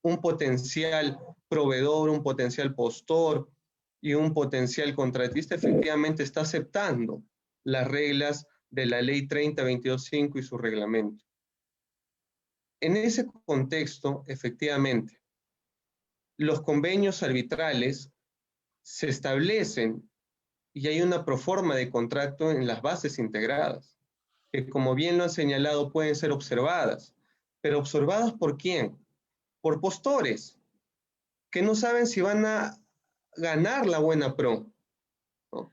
un potencial proveedor, un potencial postor y un potencial contratista efectivamente está aceptando las reglas de la ley 3022.5 y su reglamento. En ese contexto, efectivamente, los convenios arbitrales se establecen y hay una proforma de contrato en las bases integradas, que como bien lo han señalado pueden ser observadas, pero ¿observadas por quién? Por postores, que no saben si van a ganar la buena pro, ¿no?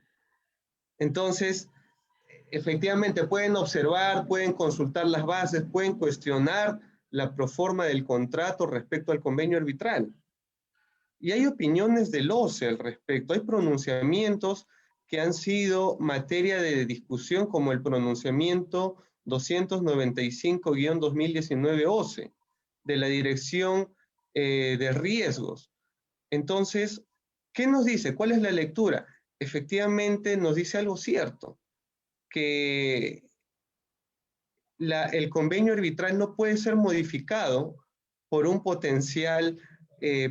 Entonces, efectivamente pueden observar, pueden consultar las bases, pueden cuestionar la proforma del contrato respecto al convenio arbitral. Y hay opiniones del OCE al respecto, hay pronunciamientos que han sido materia de discusión, como el pronunciamiento 295-2019 OCE, de la Dirección de Riesgos. Entonces, ¿qué nos dice? ¿Cuál es la lectura? Efectivamente nos dice algo cierto, que el convenio arbitral no puede ser modificado por un potencial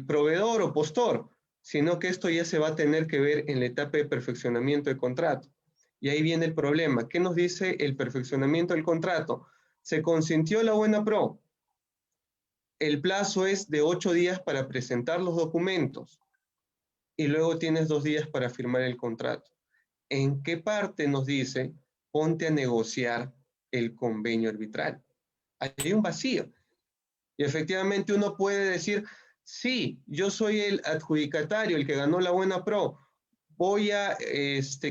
proveedor o postor, sino que esto ya se va a tener que ver en la etapa de perfeccionamiento del contrato. Y ahí viene el problema. ¿Qué nos dice el perfeccionamiento del contrato? Se consintió la buena pro. El plazo es de 8 días para presentar los documentos y luego tienes 2 días para firmar el contrato. ¿En qué parte nos dice ponte a negociar el convenio arbitral? Hay un vacío. Y efectivamente uno puede decir, sí, yo soy el adjudicatario, el que ganó la buena pro.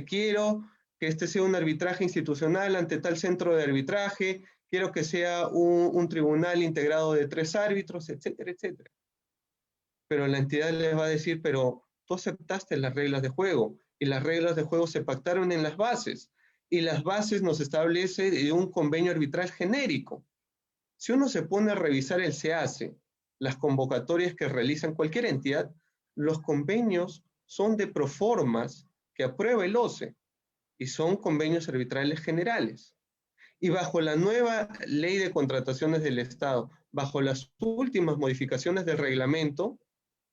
Quiero que este sea un arbitraje institucional ante tal centro de arbitraje, quiero que sea un tribunal integrado de 3 árbitros, etcétera, etcétera. Pero la entidad les va a decir, pero tú aceptaste las reglas de juego, y las reglas de juego se pactaron en las bases, y las bases nos establece de un convenio arbitral genérico. Si uno se pone a revisar el SEACE, las convocatorias que realizan cualquier entidad, los convenios son de proformas que aprueba el OCE, y son convenios arbitrales generales. Y bajo la nueva ley de contrataciones del Estado, bajo las últimas modificaciones del reglamento,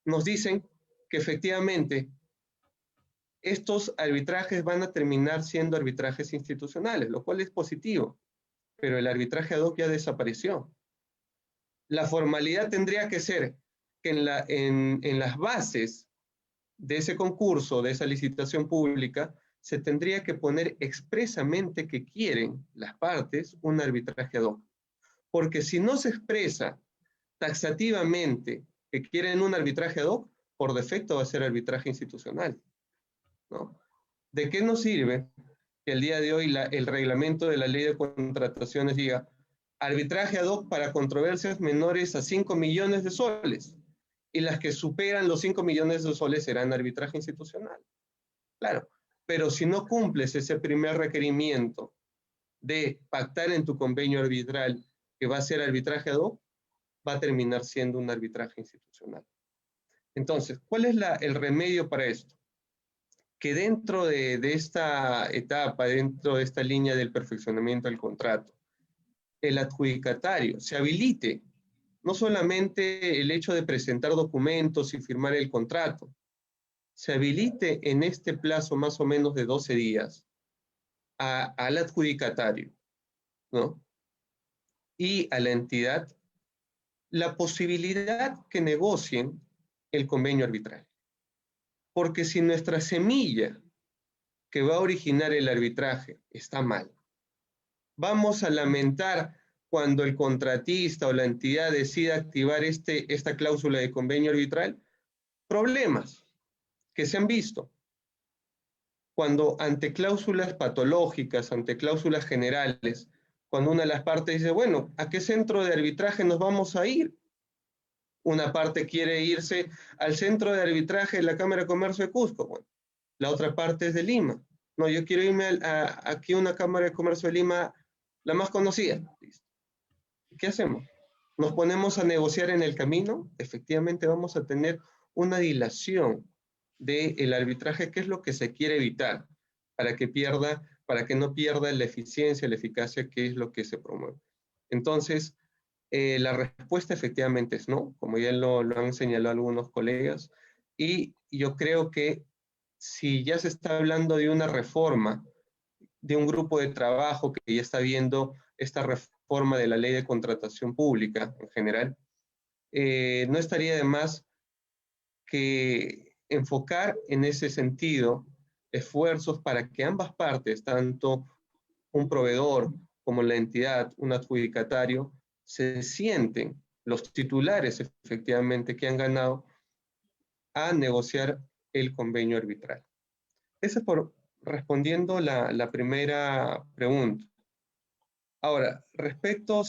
nos dicen que efectivamente estos arbitrajes van a terminar siendo arbitrajes institucionales, lo cual es positivo, pero el arbitraje ad hoc ya desapareció. La formalidad tendría que ser que en las bases de ese concurso, de esa licitación pública, se tendría que poner expresamente que quieren las partes un arbitraje ad hoc. Porque si no se expresa taxativamente que quieren un arbitraje ad hoc, por defecto va a ser arbitraje institucional, ¿no? ¿De qué nos sirve que el día de hoy el reglamento de la ley de contrataciones diga arbitraje ad hoc para controversias menores a 5 millones de soles, y las que superan los 5 millones de soles serán arbitraje institucional? Claro, pero si no cumples ese primer requerimiento de pactar en tu convenio arbitral que va a ser arbitraje ad hoc, va a terminar siendo un arbitraje institucional. Entonces, ¿cuál es el remedio para esto? Que dentro de esta etapa, dentro de esta línea del perfeccionamiento del contrato, el adjudicatario se habilite no solamente el hecho de presentar documentos y firmar el contrato, se habilite en este plazo más o menos de 12 días al adjudicatario, ¿no? Y a la entidad la posibilidad que negocien el convenio arbitral. Porque si nuestra semilla que va a originar el arbitraje está mal, vamos a lamentar cuando el contratista o la entidad decida activar esta cláusula de convenio arbitral, problemas que se han visto. Cuando ante cláusulas patológicas, ante cláusulas generales, cuando una de las partes dice, bueno, ¿a qué centro de arbitraje nos vamos a ir? Una parte quiere irse al centro de arbitraje de la Cámara de Comercio de Cusco. Bueno, la otra parte es de Lima. No, yo quiero irme aquí a una Cámara de Comercio de Lima, la más conocida. ¿Qué hacemos? ¿Nos ponemos a negociar en el camino? Efectivamente vamos a tener una dilación del arbitraje, que es lo que se quiere evitar, para que no pierda la eficiencia, la eficacia, que es lo que se promueve. Entonces, la respuesta efectivamente es no, como ya lo han señalado algunos colegas, y yo creo que si ya se está hablando de una reforma, de un grupo de trabajo que ya está viendo esta reforma de la ley de contratación pública en general, no estaría de más que enfocar en ese sentido esfuerzos para que ambas partes, tanto un proveedor como la entidad, un adjudicatario, se sienten los titulares efectivamente que han ganado a negociar el convenio arbitral. Ese es respondiendo la primera pregunta. Ahora, respecto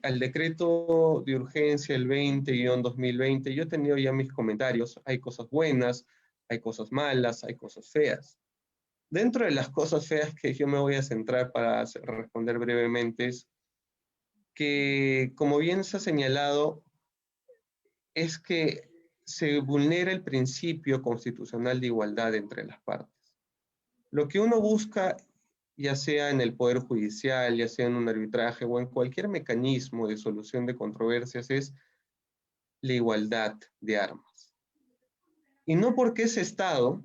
al decreto de urgencia el 20-2020, yo he tenido ya mis comentarios. Hay cosas buenas, hay cosas malas, hay cosas feas. Dentro de las cosas feas que yo me voy a centrar para responder brevemente es que, como bien se ha señalado, es que se vulnera el principio constitucional de igualdad entre las partes. Lo que uno busca, ya sea en el Poder Judicial, ya sea en un arbitraje o en cualquier mecanismo de solución de controversias, es la igualdad de armas. Y no porque ese Estado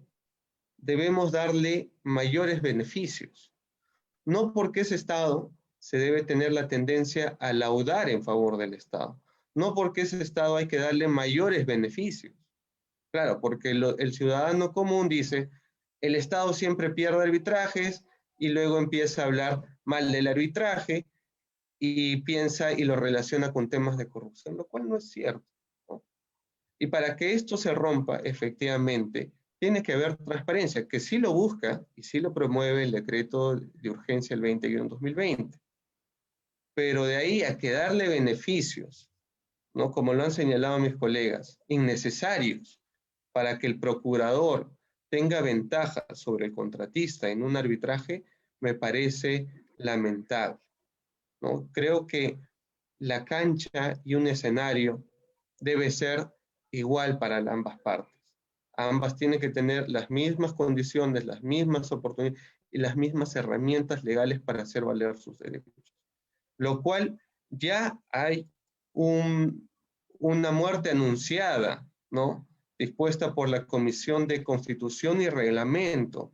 debemos darle mayores beneficios. No porque ese Estado se debe tener la tendencia a laudar en favor del Estado. No porque ese Estado hay que darle mayores beneficios. Claro, porque el ciudadano común dice, el Estado siempre pierde arbitrajes y luego empieza a hablar mal del arbitraje y piensa y lo relaciona con temas de corrupción, lo cual no es cierto, ¿no? Y para que esto se rompa efectivamente, tiene que haber transparencia, que sí lo busca y sí lo promueve el decreto de urgencia el 20-2020. Pero de ahí a que darle beneficios, ¿no? Como lo han señalado mis colegas, innecesarios, para que el procurador tenga ventaja sobre el contratista en un arbitraje, me parece lamentable, ¿no? Creo que la cancha y un escenario debe ser igual para ambas partes. Ambas tienen que tener las mismas condiciones, las mismas oportunidades y las mismas herramientas legales para hacer valer sus derechos. Lo cual ya hay una muerte anunciada, ¿no? Dispuesta por la Comisión de Constitución y Reglamento.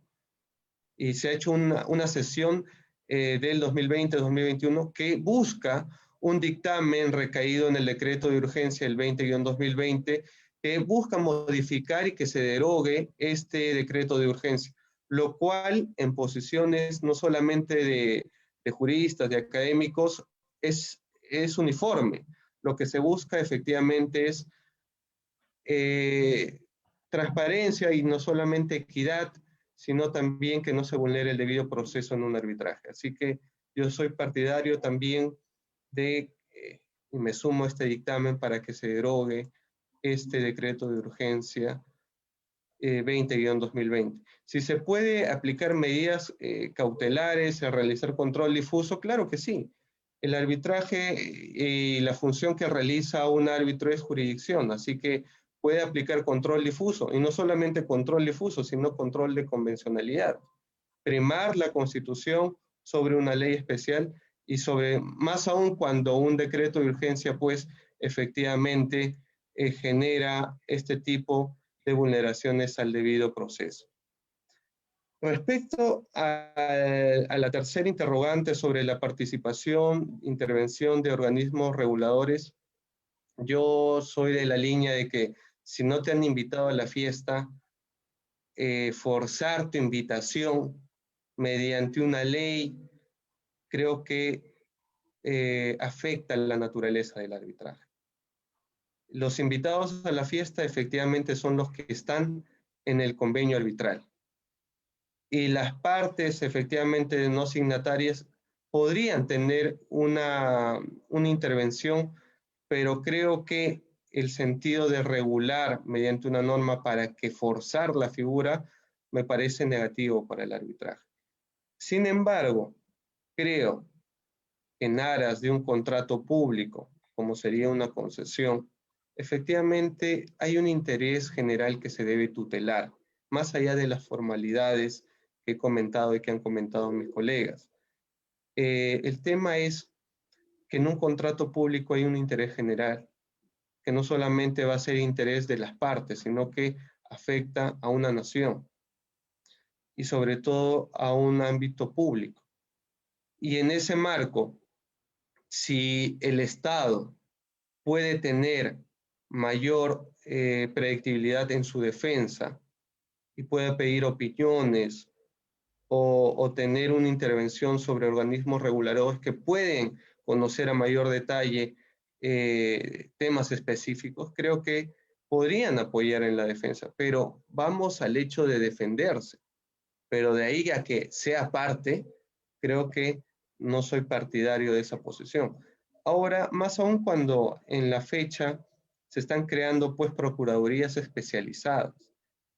Y se ha hecho una sesión del 2020-2021 que busca un dictamen recaído en el decreto de urgencia el 20-2020 que busca modificar y que se derogue este decreto de urgencia, lo cual en posiciones no solamente de juristas, de académicos, es uniforme. Lo que se busca efectivamente es transparencia y no solamente equidad, sino también que no se vulnere el debido proceso en un arbitraje. Así que yo soy partidario también de, y me sumo a este dictamen para que se derogue este decreto de urgencia 20-2020. Si se puede aplicar medidas cautelares, a realizar control difuso, claro que sí. El arbitraje y la función que realiza un árbitro es jurisdicción, así que puede aplicar control difuso, y no solamente control difuso, sino control de convencionalidad. Primar la Constitución sobre una ley especial y sobre, más aún cuando un decreto de urgencia, pues, efectivamente genera este tipo de vulneraciones al debido proceso. Respecto a la tercera interrogante sobre la participación, intervención de organismos reguladores, yo soy de la línea de que si no te han invitado a la fiesta, forzar tu invitación mediante una ley, creo que afecta la naturaleza del arbitraje. Los invitados a la fiesta efectivamente son los que están en el convenio arbitral. Y las partes efectivamente no signatarias podrían tener una intervención, pero creo que el sentido de regular mediante una norma para que forzar la figura me parece negativo para el arbitraje. Sin embargo, creo que en aras de un contrato público, como sería una concesión, efectivamente hay un interés general que se debe tutelar, más allá de las formalidades que he comentado y que han comentado mis colegas. El tema es que en un contrato público hay un interés general, que no solamente va a ser interés de las partes, sino que afecta a una nación y sobre todo a un ámbito público. Y en ese marco, si el Estado puede tener mayor predictibilidad en su defensa y puede pedir opiniones o tener una intervención sobre organismos reguladores que pueden conocer a mayor detalle temas específicos, creo que podrían apoyar en la defensa, pero vamos al hecho de defenderse. Pero de ahí a que sea parte, creo que no soy partidario de esa posición. Ahora, más aún cuando en la fecha se están creando pues procuradurías especializadas.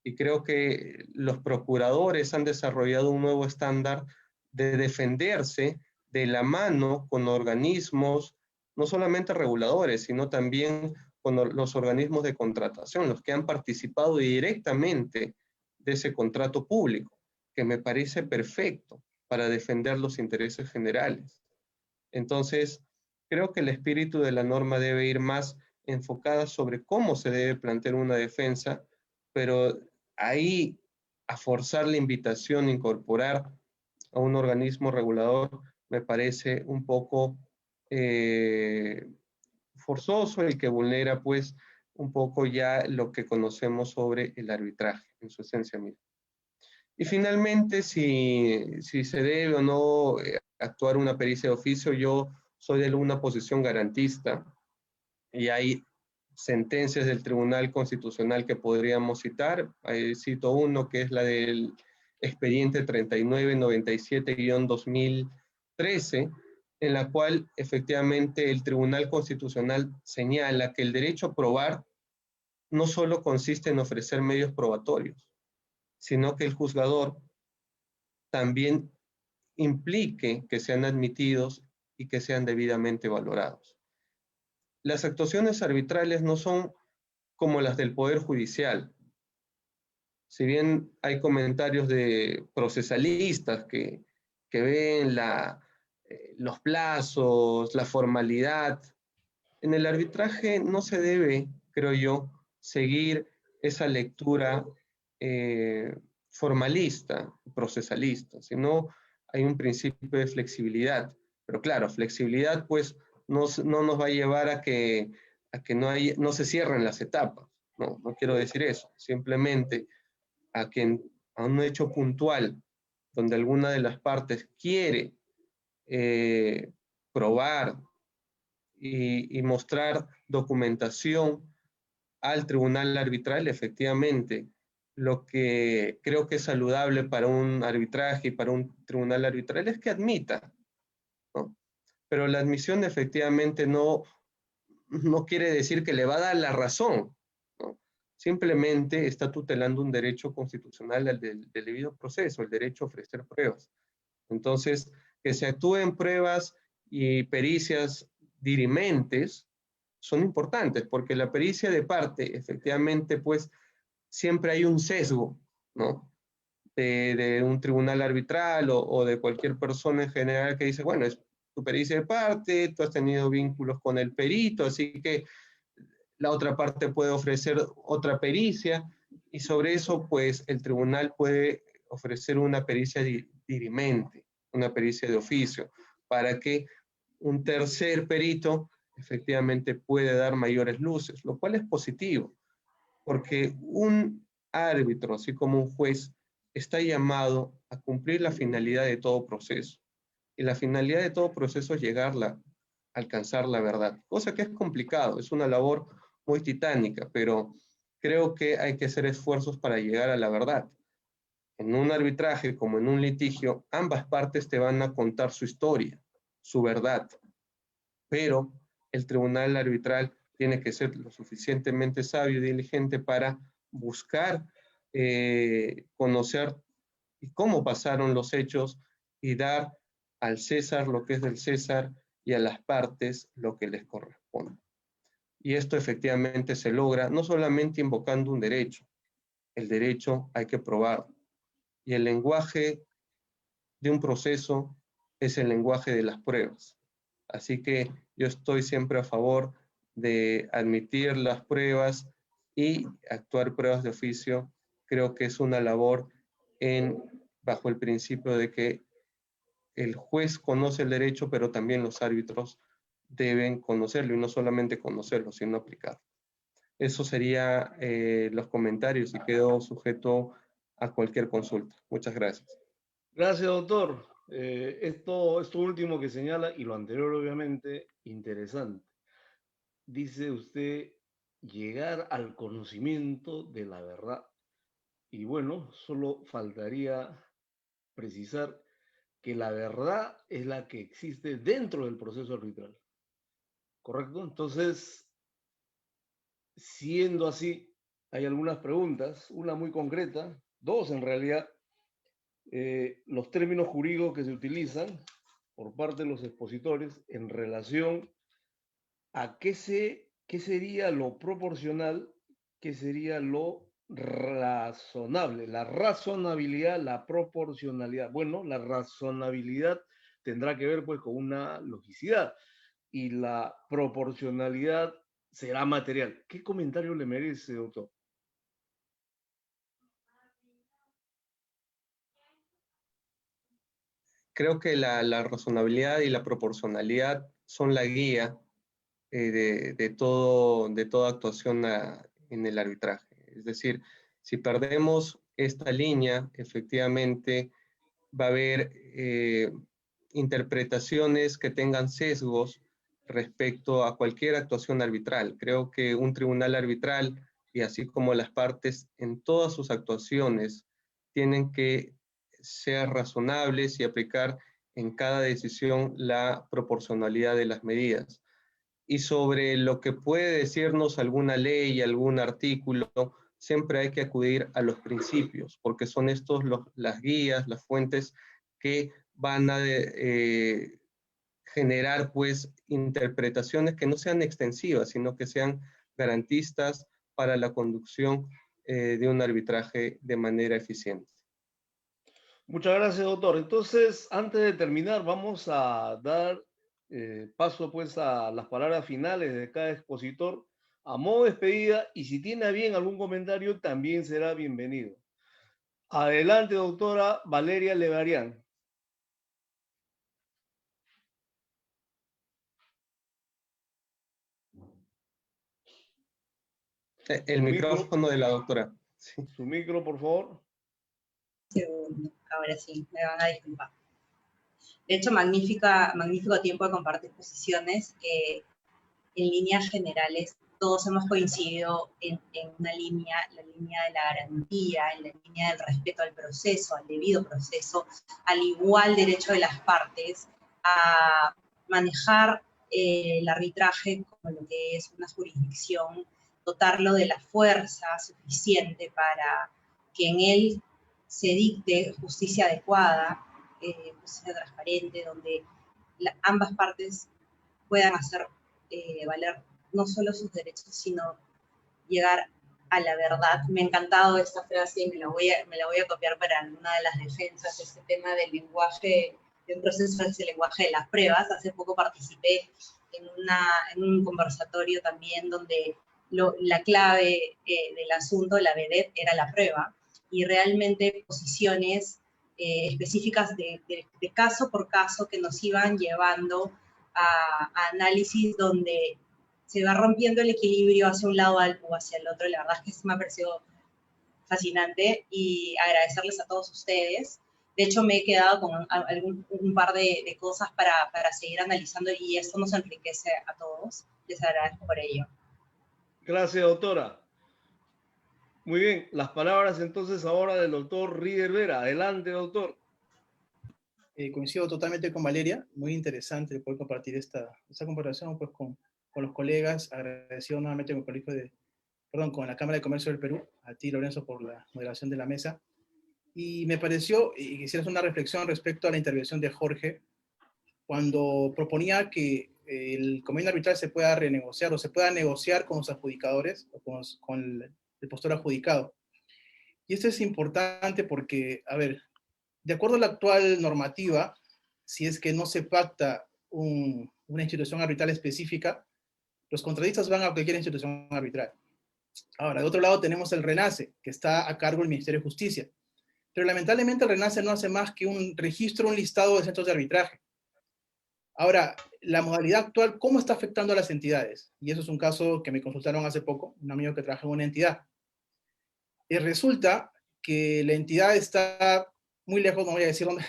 Y creo que los procuradores han desarrollado un nuevo estándar de defenderse de la mano con organismos, no solamente reguladores, sino también con los organismos de contratación, los que han participado directamente de ese contrato público, que me parece perfecto para defender los intereses generales. Entonces, creo que el espíritu de la norma debe ir más enfocada sobre cómo se debe plantear una defensa, pero ahí a forzar la invitación, incorporar a un organismo regulador, me parece un poco forzoso, el que vulnera pues un poco ya lo que conocemos sobre el arbitraje en su esencia misma. Y finalmente, si se debe o no actuar una pericia de oficio, yo soy de una posición garantista y hay sentencias del Tribunal Constitucional que podríamos citar. Ahí cito uno que es la del expediente 3997-2013, en la cual efectivamente el Tribunal Constitucional señala que el derecho a probar no solo consiste en ofrecer medios probatorios, sino que el juzgador también implique que sean admitidos y que sean debidamente valorados. Las actuaciones arbitrales no son como las del Poder Judicial. Si bien hay comentarios de procesalistas que ven los plazos, la formalidad, en el arbitraje no se debe, creo yo, seguir esa lectura formalista, procesalista, sino hay un principio de flexibilidad. Pero claro, flexibilidad pues no nos va a llevar a que no se cierren las etapas. No quiero decir eso. Simplemente a un hecho puntual donde alguna de las partes quiere probar y mostrar documentación al tribunal arbitral, efectivamente, lo que creo que es saludable para un arbitraje y para un tribunal arbitral es que admita, ¿no? Pero la admisión efectivamente no quiere decir que le va a dar la razón, ¿no? Simplemente está tutelando un derecho constitucional del debido proceso, el derecho a ofrecer pruebas. Entonces, que se actúen pruebas y pericias dirimentes son importantes, porque la pericia de parte, efectivamente, pues, siempre hay un sesgo, ¿no? De un tribunal arbitral o de cualquier persona en general que dice, bueno, es tu pericia de parte, tú has tenido vínculos con el perito, así que la otra parte puede ofrecer otra pericia, y sobre eso, pues, el tribunal puede ofrecer una pericia dirimente, una pericia de oficio, para que un tercer perito efectivamente puede dar mayores luces, lo cual es positivo, porque un árbitro, así como un juez, está llamado a cumplir la finalidad de todo proceso. Y la finalidad de todo proceso es alcanzar la verdad, cosa que es complicado, es una labor muy titánica, pero creo que hay que hacer esfuerzos para llegar a la verdad. En un arbitraje como en un litigio, ambas partes te van a contar su historia, su verdad, pero el tribunal arbitral tiene que ser lo suficientemente sabio y diligente para buscar conocer y cómo pasaron los hechos y dar al César lo que es del César y a las partes lo que les corresponde. Y esto efectivamente se logra no solamente invocando un derecho, el derecho hay que probarlo. Y el lenguaje de un proceso es el lenguaje de las pruebas. Así que yo estoy siempre a favor de admitir las pruebas y actuar pruebas de oficio. Creo que es una labor bajo el principio de que el juez conoce el derecho, pero también los árbitros deben conocerlo, y no solamente conocerlo, sino aplicarlo. Eso sería los comentarios, y quedo sujeto a cualquier consulta. Muchas gracias. Gracias, doctor. Esto último que señala, y lo anterior obviamente, interesante. Dice usted llegar al conocimiento de la verdad. Y bueno, solo faltaría precisar que la verdad es la que existe dentro del proceso arbitral. ¿Correcto? Entonces, siendo así, hay algunas preguntas, una muy concreta, dos en realidad. Los términos jurídicos que se utilizan por parte de los expositores en relación a qué sería lo proporcional, qué sería lo razonable, la razonabilidad, la proporcionalidad. Bueno, la razonabilidad tendrá que ver pues con una logicidad y la proporcionalidad será material. ¿Qué comentario le merece, doctor? Creo que la razonabilidad y la proporcionalidad son la guía de toda actuación en el arbitraje. Es decir, si perdemos esta línea, efectivamente va a haber interpretaciones que tengan sesgos respecto a cualquier actuación arbitral. Creo que un tribunal arbitral, y así como las partes en todas sus actuaciones, tienen que ser razonables y aplicar en cada decisión la proporcionalidad de las medidas. Y sobre lo que puede decirnos alguna ley, algún artículo, siempre hay que acudir a los principios, porque son estos las guías, las fuentes que van a generar pues interpretaciones que no sean extensivas, sino que sean garantistas para la conducción de un arbitraje de manera eficiente. Muchas gracias, doctor. Entonces, antes de terminar, vamos a dar paso pues a las palabras finales de cada expositor a modo de despedida, y si tiene a bien algún comentario, también será bienvenido. Adelante, doctora Valeria Levarián. El micrófono de la doctora. Sí. Su micro, por favor. Segundo, ahora sí, me van a disculpar. De hecho, magnífico tiempo de compartir posiciones. En líneas generales, todos hemos coincidido en una línea, la línea de la garantía, en la línea del respeto al proceso, al debido proceso, al igual derecho de las partes a manejar el arbitraje como lo que es una jurisdicción, dotarlo de la fuerza suficiente para que en él se dicte justicia adecuada, justicia transparente, donde ambas partes puedan hacer valer no solo sus derechos, sino llegar a la verdad. Me ha encantado esta frase y me la voy a copiar para una de las defensas, este tema del lenguaje, de un proceso es el lenguaje de las pruebas. Hace poco participé en un conversatorio también donde la clave del asunto, la vedette, era la prueba, y realmente posiciones específicas de caso por caso que nos iban llevando a análisis donde se va rompiendo el equilibrio hacia un lado o hacia el otro. La verdad es que me ha parecido fascinante, y agradecerles a todos ustedes. De hecho, me he quedado con un par de cosas para seguir analizando, y esto nos enriquece a todos. Les agradezco por ello. Gracias, doctora. Muy bien, las palabras entonces ahora del doctor Rieder Vera. Adelante, doctor. Coincido totalmente con Valeria, muy interesante poder compartir esta comparación pues, con los colegas. Agradecido nuevamente con el colegio con la Cámara de Comercio del Perú, a ti, Lorenzo, por la moderación de la mesa. Y me pareció, y quisiera hacer una reflexión respecto a la intervención de Jorge, cuando proponía que el convenio arbitral se pueda renegociar o se pueda negociar con los adjudicadores o con el postor adjudicado. Y esto es importante porque, a ver, de acuerdo a la actual normativa, si es que no se pacta una institución arbitral específica, los contratistas van a cualquier institución arbitral. Ahora, de otro lado tenemos el RENACE, que está a cargo del Ministerio de Justicia. Pero lamentablemente el RENACE no hace más que un registro, un listado de centros de arbitraje. Ahora, la modalidad actual, ¿cómo está afectando a las entidades? Y eso es un caso que me consultaron hace poco, un amigo que trabaja en una entidad. Y resulta que la entidad está muy lejos, no voy a decir dónde,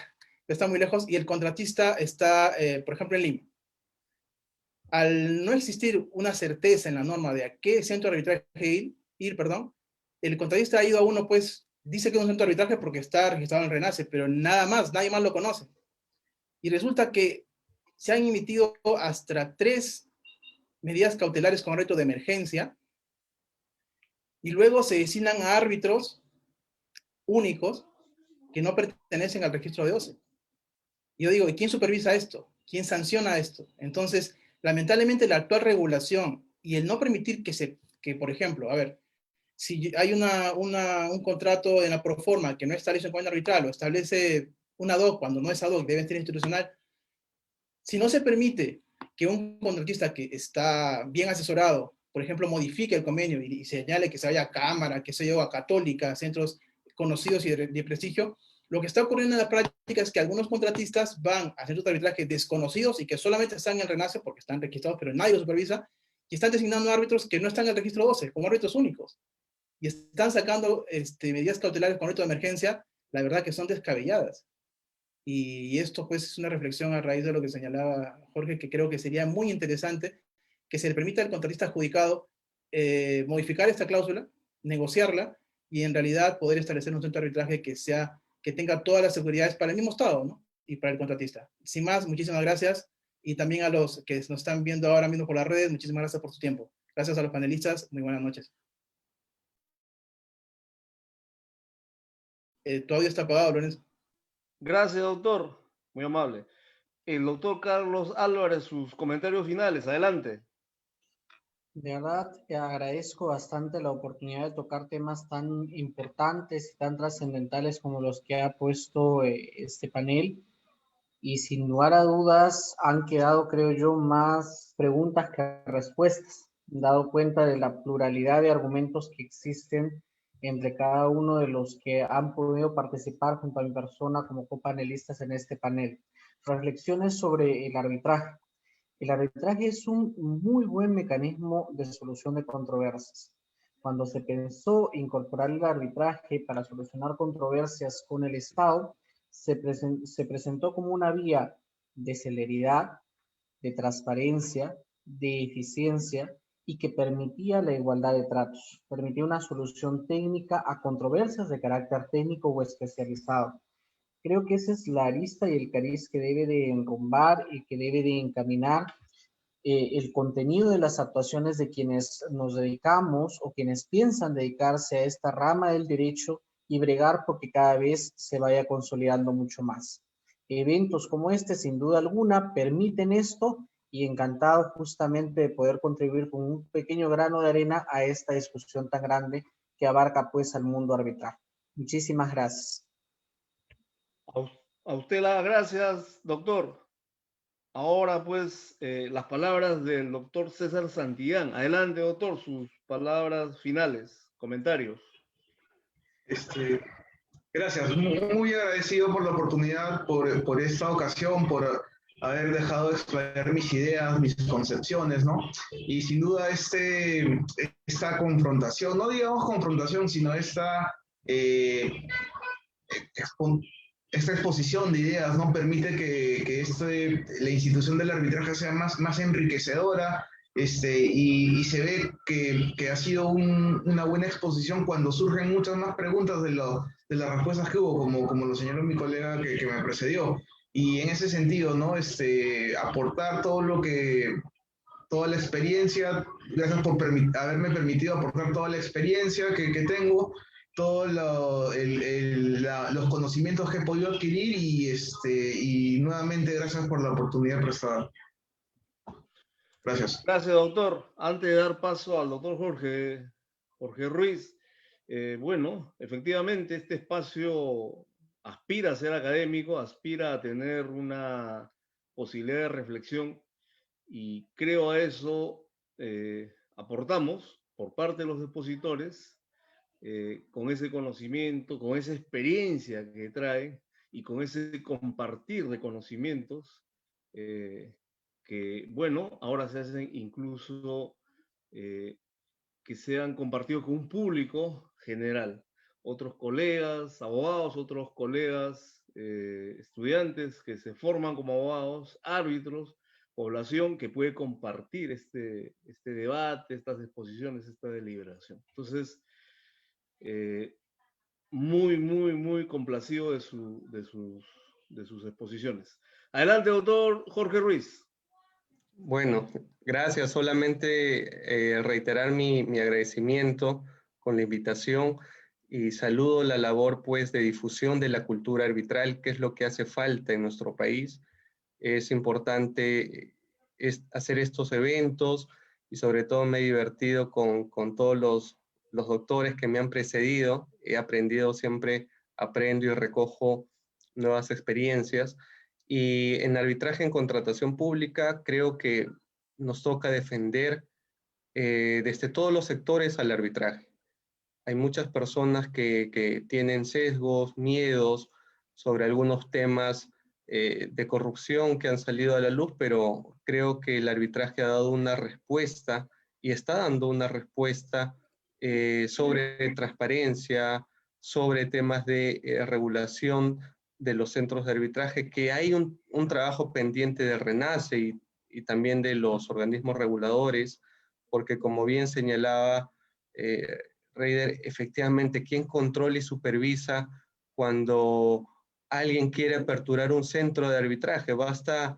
está muy lejos, y el contratista está, por ejemplo, en Lima. Al no existir una certeza en la norma de a qué centro de arbitraje ir, el contratista ha ido a uno, pues, dice que es un centro de arbitraje porque está registrado en RENACE, pero nada más, nadie más lo conoce. Y resulta que se han emitido hasta 3 medidas cautelares con reto de emergencia, y luego se designan a árbitros únicos que no pertenecen al registro de OCE. Y yo digo, ¿y quién supervisa esto? ¿Quién sanciona esto? Entonces, lamentablemente la actual regulación y el no permitir que por ejemplo, a ver, si hay un contrato en la proforma que no establece un convenio arbitral o establece una ad hoc cuando no es ad hoc, debe ser institucional, si no se permite que un contratista que está bien asesorado, por ejemplo, modifique el convenio y señale que se vaya a Cámara, que se lleve a Católica, centros conocidos y de prestigio, lo que está ocurriendo en la práctica es que algunos contratistas van a centros de arbitraje desconocidos y que solamente están en el RENACE porque están registrados, pero nadie los supervisa, y están designando árbitros que no están en el registro 12, como árbitros únicos. Y están sacando medidas cautelares con árbitro de emergencia, la verdad que son descabelladas. Y esto pues es una reflexión a raíz de lo que señalaba Jorge, que creo que sería muy interesante que se le permita al contratista adjudicado modificar esta cláusula, negociarla y en realidad poder establecer un centro de arbitraje que tenga todas las seguridades para el mismo Estado, ¿no? Y para el contratista. Sin más, muchísimas gracias y también a los que nos están viendo ahora mismo por las redes, muchísimas gracias por su tiempo. Gracias a los panelistas, muy buenas noches. Tu audio está apagado, Lorenzo. Gracias, doctor. Muy amable. El doctor Carlos Álvarez, sus comentarios finales. Adelante. De verdad, te agradezco bastante la oportunidad de tocar temas tan importantes y tan trascendentales como los que ha puesto este panel. Y sin lugar a dudas han quedado, creo yo, más preguntas que respuestas, dado cuenta de la pluralidad de argumentos que existen entre cada uno de los que han podido participar junto a mi persona como copanelistas en este panel. Reflexiones sobre el arbitraje. El arbitraje es un muy buen mecanismo de solución de controversias. Cuando se pensó incorporar el arbitraje para solucionar controversias con el Estado, se presentó como una vía de celeridad, de transparencia, de eficiencia y que permitía la igualdad de tratos, permitía una solución técnica a controversias de carácter técnico o especializado. Creo que esa es la arista y el cariz que debe de enrumbar y que debe de encaminar el contenido de las actuaciones de quienes nos dedicamos o quienes piensan dedicarse a esta rama del derecho y bregar porque cada vez se vaya consolidando mucho más. Eventos como este, sin duda alguna, permiten esto y encantado justamente de poder contribuir con un pequeño grano de arena a esta discusión tan grande que abarca pues al mundo arbitral. Muchísimas gracias. A usted las gracias, doctor. Ahora, pues, las palabras del doctor César Santillán. Adelante, doctor, sus palabras finales, comentarios. Gracias, muy agradecido por la oportunidad, por esta ocasión, por haber dejado explayar mis ideas, mis concepciones, ¿no? Y sin duda esta confrontación, no digamos confrontación, sino esta exposición de ideas, ¿no? Permite que la institución del arbitraje sea más enriquecedora, y se ve que ha sido una buena exposición cuando surgen muchas más preguntas de las respuestas que hubo, como lo señaló mi colega que me precedió. Y en ese sentido, ¿no? Aportar toda la experiencia, gracias por haberme permitido aportar toda la experiencia que tengo, todos los conocimientos que he podido adquirir y nuevamente gracias por la oportunidad prestada. Gracias. Gracias, doctor. Antes de dar paso al doctor Jorge Ruiz, bueno, efectivamente este espacio aspira a ser académico, aspira a tener una posibilidad de reflexión y creo a eso aportamos por parte de los expositores con ese conocimiento, con esa experiencia que trae y con ese compartir de conocimientos que, bueno, ahora se hacen incluso que sean compartidos con un público general. Otros colegas, abogados, otros colegas, estudiantes que se forman como abogados, árbitros, población que puede compartir este debate, estas exposiciones, esta deliberación. Entonces, muy complacido de sus exposiciones. Adelante, doctor Jorge Ruiz. Bueno, gracias. Solamente reiterar mi agradecimiento con la invitación y saludo la labor pues de difusión de la cultura arbitral, que es lo que hace falta en nuestro país. Es importante hacer estos eventos y sobre todo me he divertido con todos los doctores que me han precedido. He aprendido siempre, aprendo y recojo nuevas experiencias. Y en arbitraje en contratación pública creo que nos toca defender desde todos los sectores al arbitraje. Hay muchas personas que tienen sesgos, miedos sobre algunos temas de corrupción que han salido a la luz, pero creo que el arbitraje ha dado una respuesta y está dando una respuesta sobre transparencia, sobre temas de regulación de los centros de arbitraje, que hay un trabajo pendiente de RENACE y también de los organismos reguladores, porque como bien señalaba Reider, efectivamente, ¿quién controla y supervisa cuando alguien quiere aperturar un centro de arbitraje? Basta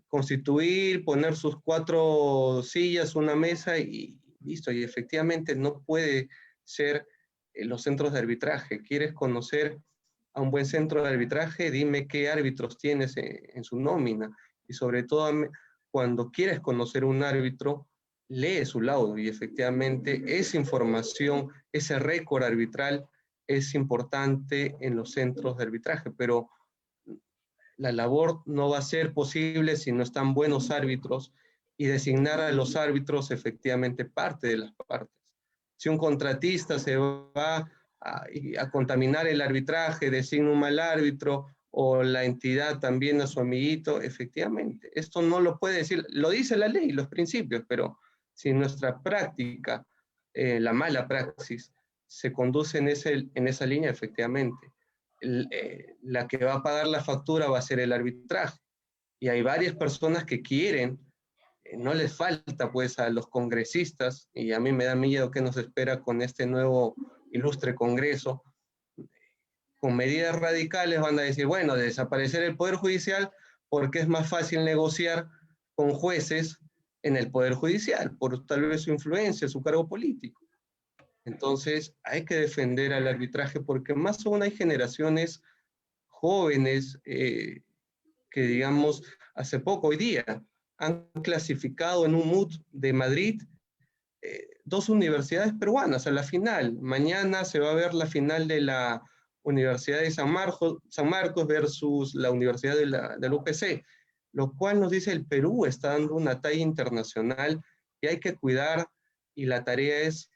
constituir, poner sus 4 sillas, una mesa y listo. Y efectivamente no puede ser los centros de arbitraje. ¿Quieres conocer a un buen centro de arbitraje? Dime qué árbitros tienes en su nómina. Y sobre todo, cuando quieres conocer un árbitro, lee su laudo y efectivamente esa información, ese récord arbitral es importante en los centros de arbitraje, pero la labor no va a ser posible si no están buenos árbitros y designar a los árbitros efectivamente parte de las partes. Si un contratista se va a contaminar el arbitraje, designa un mal árbitro o la entidad también a su amiguito, efectivamente, esto no lo puede decir, lo dice la ley, los principios, pero si nuestra práctica, la mala praxis, se conduce en esa línea, efectivamente, la que va a pagar la factura va a ser el arbitraje. Y hay varias personas que quieren, no les falta pues a los congresistas, y a mí me da miedo qué nos espera con este nuevo ilustre Congreso, con medidas radicales van a decir, bueno, desaparecer el Poder Judicial porque es más fácil negociar con jueces en el Poder Judicial, por tal vez su influencia, su cargo político. Entonces, hay que defender al arbitraje porque más aún hay generaciones jóvenes que, digamos, hace poco, hoy día, han clasificado en un MUT de Madrid 2 universidades peruanas a la final. Mañana se va a ver la final de la Universidad de San Marcos versus la Universidad del UPC, lo cual nos dice el Perú está dando una talla internacional que hay que cuidar y la tarea es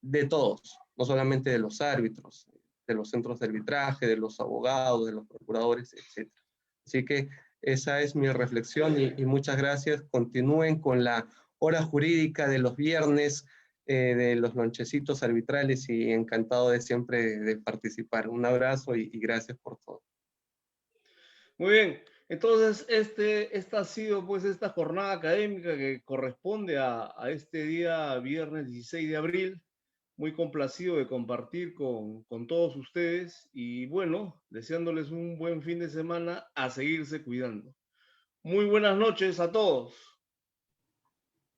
de todos, no solamente de los árbitros, de los centros de arbitraje, de los abogados, de los procuradores, etc. Así que esa es mi reflexión y muchas gracias. Continúen con la hora jurídica de los viernes, de los lonchecitos arbitrales y encantado de siempre de participar. Un abrazo y gracias por todo. Muy bien, entonces esta ha sido pues esta jornada académica que corresponde a este día viernes 16 de abril. Muy complacido de compartir con todos ustedes y bueno, deseándoles un buen fin de semana, a seguirse cuidando. Muy buenas noches a todos.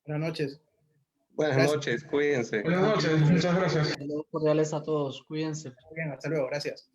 Buenas noches. Buenas noches, cuídense. Buenas noches, muchas gracias. Saludos cordiales a todos, cuídense. Muy bien, hasta luego, gracias.